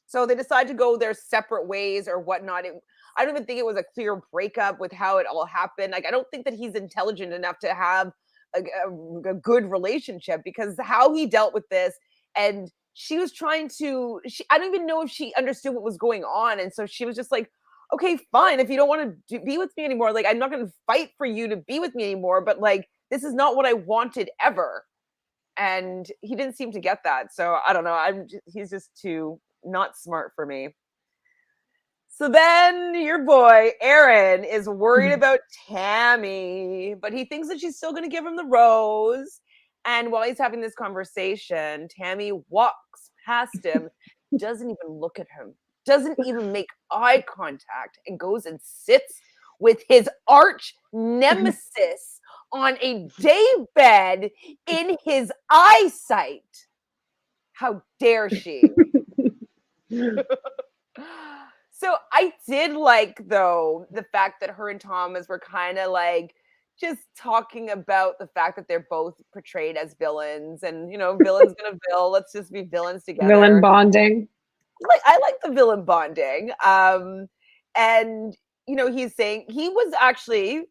So they decide to go their separate ways or whatnot. I don't even think it was a clear breakup with how it all happened. Like, I don't think that he's intelligent enough to have a good relationship because how he dealt with this, and she was trying to, I don't even know if she understood what was going on. And so she was just like, okay, fine. If you don't want to be with me anymore, like, I'm not going to fight for you to be with me anymore. But like, this is not what I wanted ever. And he didn't seem to get that. So I don't know. He's just too not smart for me. So then your boy, Aaron, is worried about Tammy, but he thinks that she's still going to give him the rose. And while he's having this conversation, Tammy walks past him, doesn't even look at him, doesn't even make eye contact, and goes and sits with his arch nemesis on a day bed in his eyesight. How dare she? So I did like, though, the fact that her and Thomas were kind of like just talking about the fact that they're both portrayed as villains, and, you know, villains gonna vill. Let's just be villains together. Villain bonding. Like, I like the villain bonding. And, you know, he's saying he was actually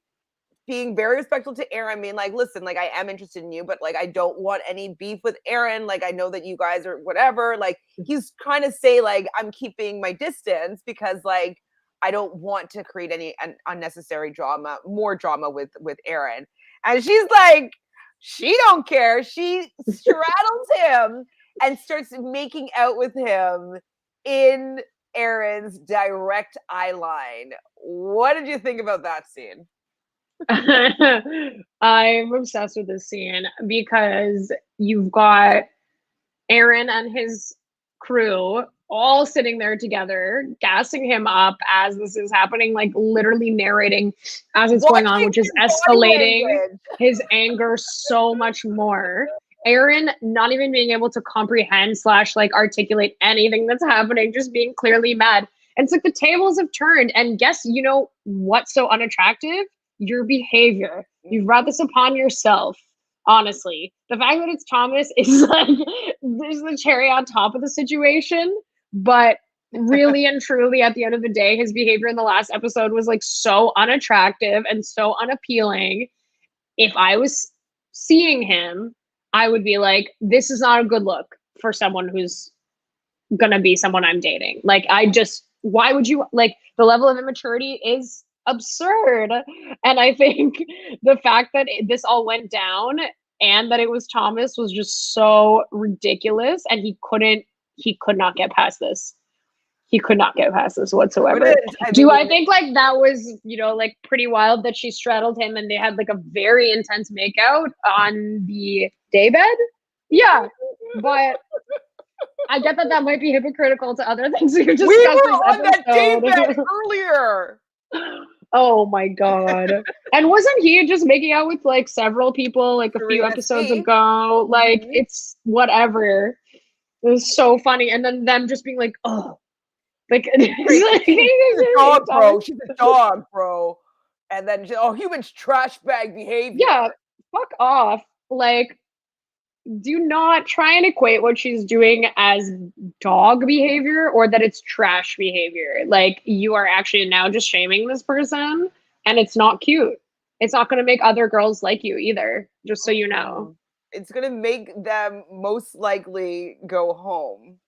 being very respectful to Aaron, being like, listen, like, I am interested in you, but like, I don't want any beef with Aaron. Like, I know that you guys are whatever. Like, he's trying to say, like, I'm keeping my distance because, like, I don't want to create any unnecessary drama, more drama with Aaron. And she's like, she don't care. She straddles him and starts making out with him in Aaron's direct eye line. What did you think about that scene? I'm obsessed with this scene because you've got Aaron and his crew all sitting there together, gassing him up as this is happening, like literally narrating as it's going on, which is escalating his anger so much more. Aaron not even being able to comprehend / like articulate anything that's happening, just being clearly mad. And it's like the tables have turned, and guess, you know what's so unattractive? Your behavior. You've brought this upon yourself. Honestly, the fact that it's Thomas is like, there's the cherry on top of the situation. But really and truly, at the end of the day, his behavior in the last episode was like so unattractive and so unappealing. If I was seeing him, I would be like, this is not a good look for someone who's gonna be someone I'm dating. Like, why would you, like, the level of immaturity is absurd. And I think the fact that this all went down and that it was Thomas was just so ridiculous, and he could not get past this. He could not get past this whatsoever. I think like that was, you know, like pretty wild that she straddled him and they had like a very intense makeout on the daybed. Yeah, but I get that might be hypocritical to other things we've discussed We were this on that date episode. bed earlier. Oh my god. And wasn't he just making out with like several people like a few Serena episodes C. ago? Like Mhm. it's whatever. It was so funny. And then them just being like, oh, like, She's a dog, bro. She's a dog, bro. And then, humans trash bag behavior. Yeah, fuck off. Like, do not try and equate what she's doing as dog behavior or that it's trash behavior. Like, you are actually now just shaming this person, and it's not cute. It's not going to make other girls like you either, just so you know. It's going to make them most likely go home,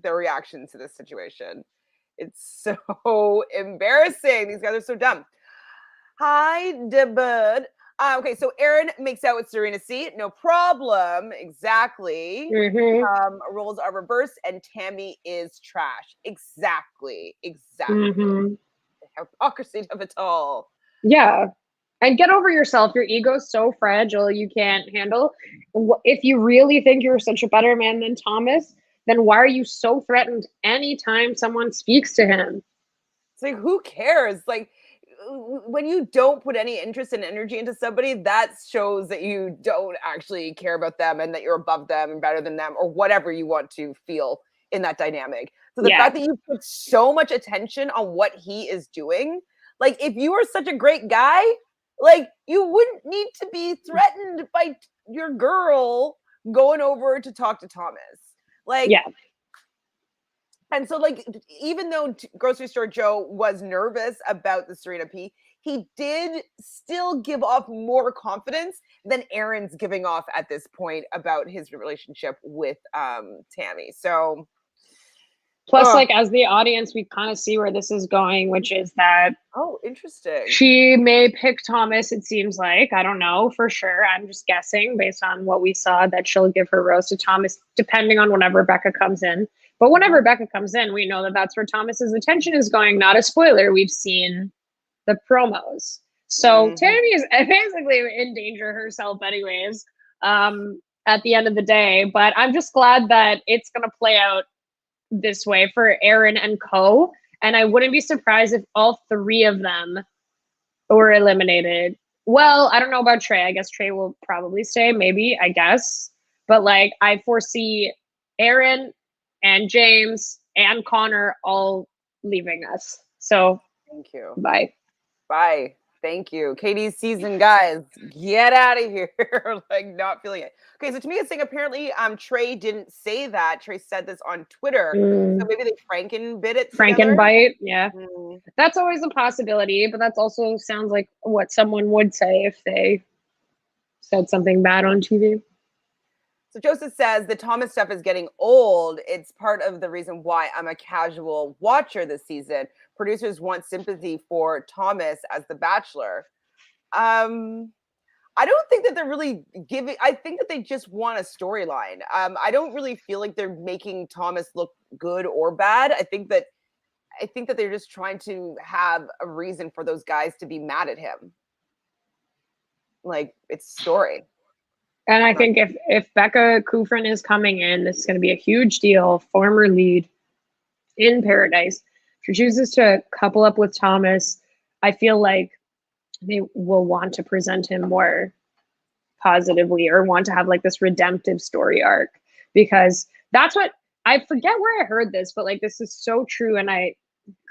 their reaction to this situation. It's so embarrassing. These guys are so dumb. Hi, Debud. Okay, so Aaron makes out with Serena C. No problem. Exactly. Roles are reversed, and Tammy is trash. Exactly. Hypocrisy of it all. Yeah. And get over yourself. Your ego's so fragile, you can't handle. If you really think you're such a better man than Thomas, then why are you so threatened anytime someone speaks to him? It's like, who cares? Like, when you don't put any interest and energy into somebody, that shows that you don't actually care about them and that you're above them and better than them or whatever you want to feel in that dynamic. So the fact that you put so much attention on what he is doing, like if you were such a great guy, like you wouldn't need to be threatened by your girl going over to talk to Thomas. Like, and so, like, even though Grocery Store Joe was nervous about the Serena P, he did still give off more confidence than Aaron's giving off at this point about his relationship with Tammy. So, plus, like, as the audience, we kind of see where this is going, which is that interesting. She may pick Thomas, it seems like. I don't know for sure. I'm just guessing based on what we saw that she'll give her rose to Thomas, depending on whenever Becca comes in. But whenever Becca comes in, we know that that's where Thomas's attention is going. Not a spoiler. We've seen the promos. So Tammy is basically in danger herself anyways, at the end of the day. But I'm just glad that it's going to play out this way for Aaron and co. And I wouldn't be surprised if all three of them were eliminated. Well, I don't know about Trey. I guess Trey will probably stay, maybe, I guess. But like I foresee Aaron and James and Connor all leaving us. So thank you. Bye. Bye. Thank you. Katie's season, guys. Get out of here. Like, not feeling it. Okay, so Tamia's saying apparently Trey didn't say that. Trey said this on Twitter. So maybe they Franken-bit it together. Franken-bite, yeah. That's always a possibility, but that's also sounds like what someone would say if they said something bad on TV. So Joseph says the Thomas stuff is getting old. It's part of the reason why I'm a casual watcher this season. Producers want sympathy for Thomas as the Bachelor. I don't think that they're really giving. I think that they just want a storyline. I don't really feel like they're making Thomas look good or bad. I think that they're just trying to have a reason for those guys to be mad at him. Like, it's story. And I think if Becca Kufrin is coming in, this is going to be a huge deal. Former lead in Paradise. She chooses to couple up with Thomas. I feel like they will want to present him more positively or want to have like this redemptive story arc, because that's what I forget where I heard this, but like this is so true. And I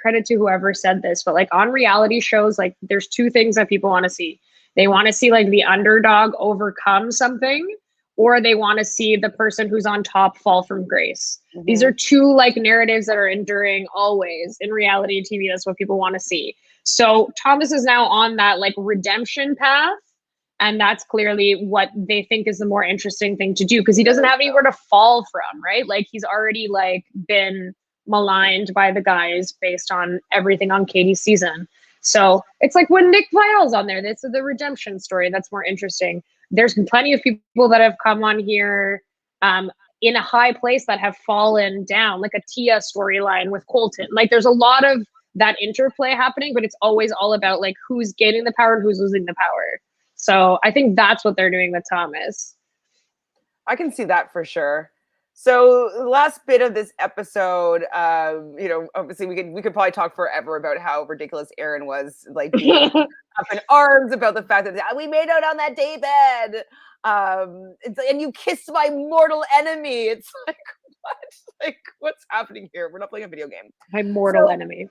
credit to whoever said this, but like on reality shows, like there's two things that people want to see. They want to see like the underdog overcome something, or they want to see the person who's on top fall from grace. These are two like narratives that are enduring always in reality TV. That's what people want to see. So Thomas is now on that like redemption path. And that's clearly what they think is the more interesting thing to do, because he doesn't have anywhere to fall from, right? Like he's already like been maligned by the guys based on everything on Katie's season. So it's like when Nick Viall's on there, this is the redemption story. That's more interesting. There's plenty of people that have come on here in a high place that have fallen down, like a Tia storyline with Colton. Like there's a lot of that interplay happening, but it's always all about like who's gaining the power and who's losing the power. So I think that's what they're doing with Thomas. I can see that for sure. So the last bit of this episode, you know, obviously we could probably talk forever about how ridiculous Aaron was, like being up in arms about the fact that we made out on that daybed. And you kissed my mortal enemy. It's like what? Like what's happening here? We're not playing a video game. My mortal enemy.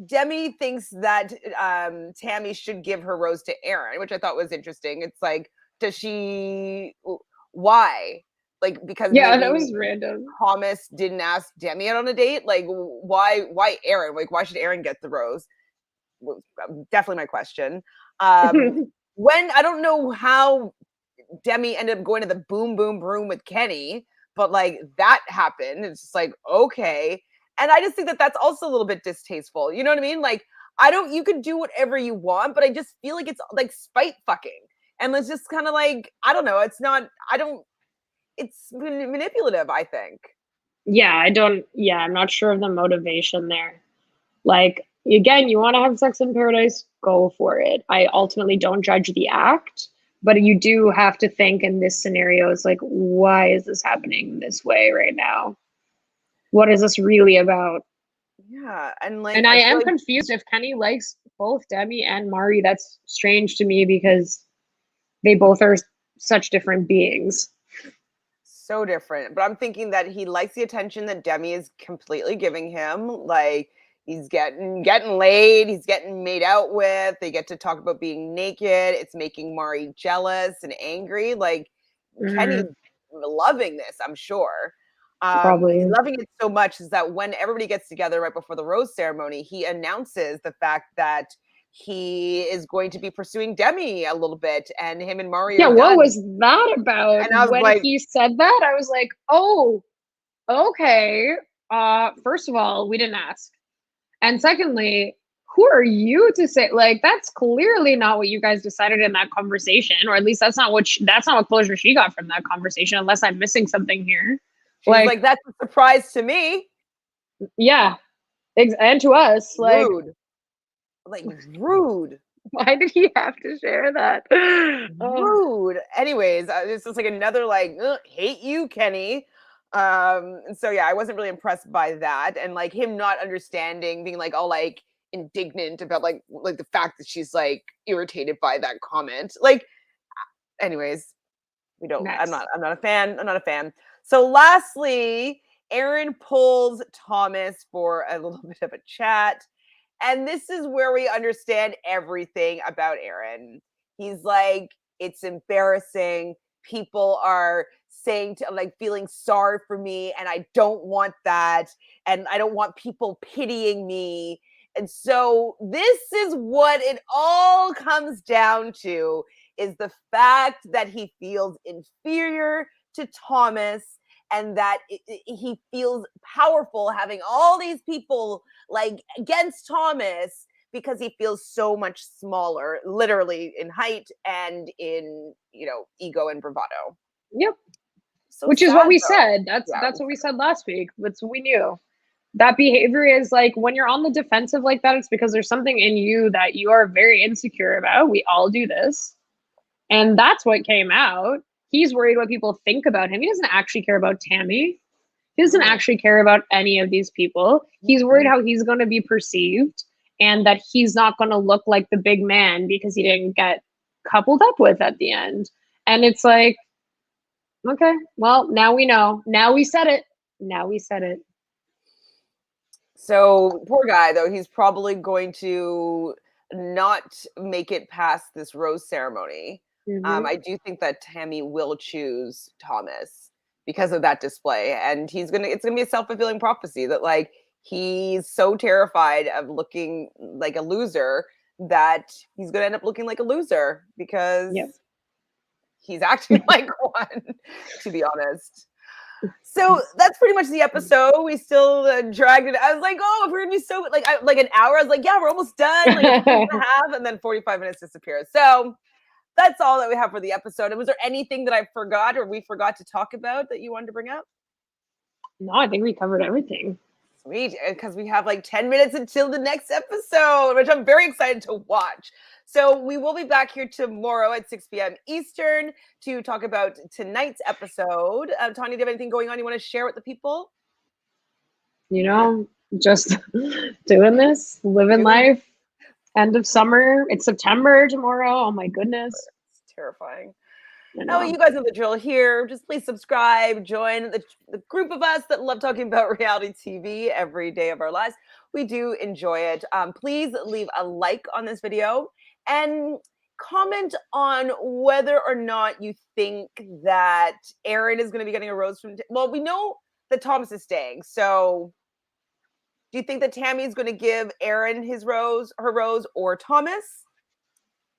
Demi thinks that Tammy should give her rose to Aaron, which I thought was interesting. It's like, does she? Why? Like because that was random. Thomas didn't ask Demi out on a date. Like why Aaron? Like why should Aaron get the rose? Definitely my question. When I don't know how Demi ended up going to the boom boom room with Kenny, but like that happened. It's just like okay. And I just think that that's also a little bit distasteful. You know what I mean? Like, you could do whatever you want, but I just feel like it's like spite fucking. And it's just kind of like, I don't know. It's manipulative, I think. I'm not sure of the motivation there. Like, again, you want to have sex in paradise, go for it. I ultimately don't judge the act, but you do have to think in this scenario, it's like, why is this happening this way right now? What is this really about? Yeah, and I am confused if Kenny likes both Demi and Mari. That's strange to me because they both are such different beings. So different. But I'm thinking that he likes the attention that Demi is completely giving him. Like he's getting laid, he's getting made out with. They get to talk about being naked. It's making Mari jealous and angry. Like Kenny's loving this, I'm sure. Probably loving it so much is that when everybody gets together right before the rose ceremony, he announces the fact that he is going to be pursuing Demi a little bit, and him and Mari. What was that about? And I was when like, he said that, I was like, oh, okay. First of all, we didn't ask, and secondly, who are you to say? Like, that's clearly not what you guys decided in that conversation, or at least that's not what closure she got from that conversation. Unless I'm missing something here. She's like, that's a surprise to me. Yeah. And to us. Rude. Like, rude. Why did he have to share that? Rude. Anyways, it's just like another, like, hate you, Kenny. And so, yeah, I wasn't really impressed by that. And, like, him not understanding, being, like, all, like, indignant about, like the fact that she's, like, irritated by that comment. Like, anyways, we don't, Next. I'm not a fan. So lastly, Aaron pulls Thomas for a little bit of a chat. And this is where we understand everything about Aaron. He's like, it's embarrassing. People are saying to like feeling sorry for me, and I don't want that. And I don't want people pitying me. And so this is what it all comes down to, is the fact that he feels inferior to Thomas, and that he feels powerful having all these people like against Thomas because he feels so much smaller, literally in height and in, ego and bravado. Yep. So which is what we said. That's what we said last week. That's what we knew. That behavior is like when you're on the defensive like that, it's because there's something in you that you are very insecure about. We all do this. And that's what came out. He's worried what people think about him. He doesn't actually care about Tammy. He doesn't actually care about any of these people. He's worried how he's going to be perceived and that he's not going to look like the big man because he didn't get coupled up with at the end. And it's like, okay, well, now we know. Now we said it. So poor guy, though, he's probably going to not make it past this rose ceremony. I do think that Tammy will choose Thomas because of that display, and it's gonna be a self-fulfilling prophecy that like he's so terrified of looking like a loser that he's gonna end up looking like a loser because he's acting like one, to be honest. So that's pretty much the episode. We still dragged it. I was like, oh, if we're gonna be so like an hour, I was like, yeah, we're almost done, like a and a half, and then 45 minutes disappears. So that's all that we have for the episode. And was there anything that I forgot or we forgot to talk about that you wanted to bring up? No, I think we covered everything. Sweet, because we have like 10 minutes until the next episode, which I'm very excited to watch. So we will be back here tomorrow at 6 p.m. Eastern to talk about tonight's episode. Tanya, do you have anything going on you want to share with the people? You know, just doing this, living life. End of summer. It's September tomorrow. Oh my goodness. It's terrifying. Oh, you guys know the drill here. Just please subscribe, join the group of us that love talking about reality TV every day of our lives. We do enjoy it. Please leave a like on this video and comment on whether or not you think that Aaron is going to be getting a rose from. Well, we know that Thomas is staying. So do you think that Tammy is going to give Aaron her rose, or Thomas?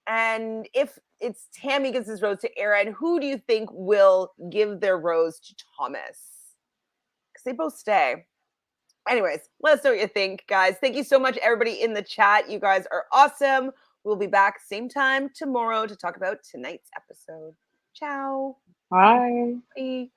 And if it's Tammy gives his rose to Aaron, who do you think will give their rose to Thomas? Because they both stay. Anyways, let us know what you think, guys. Thank you so much, everybody in the chat. You guys are awesome. We'll be back same time tomorrow to talk about tonight's episode. Ciao. Bye. Bye.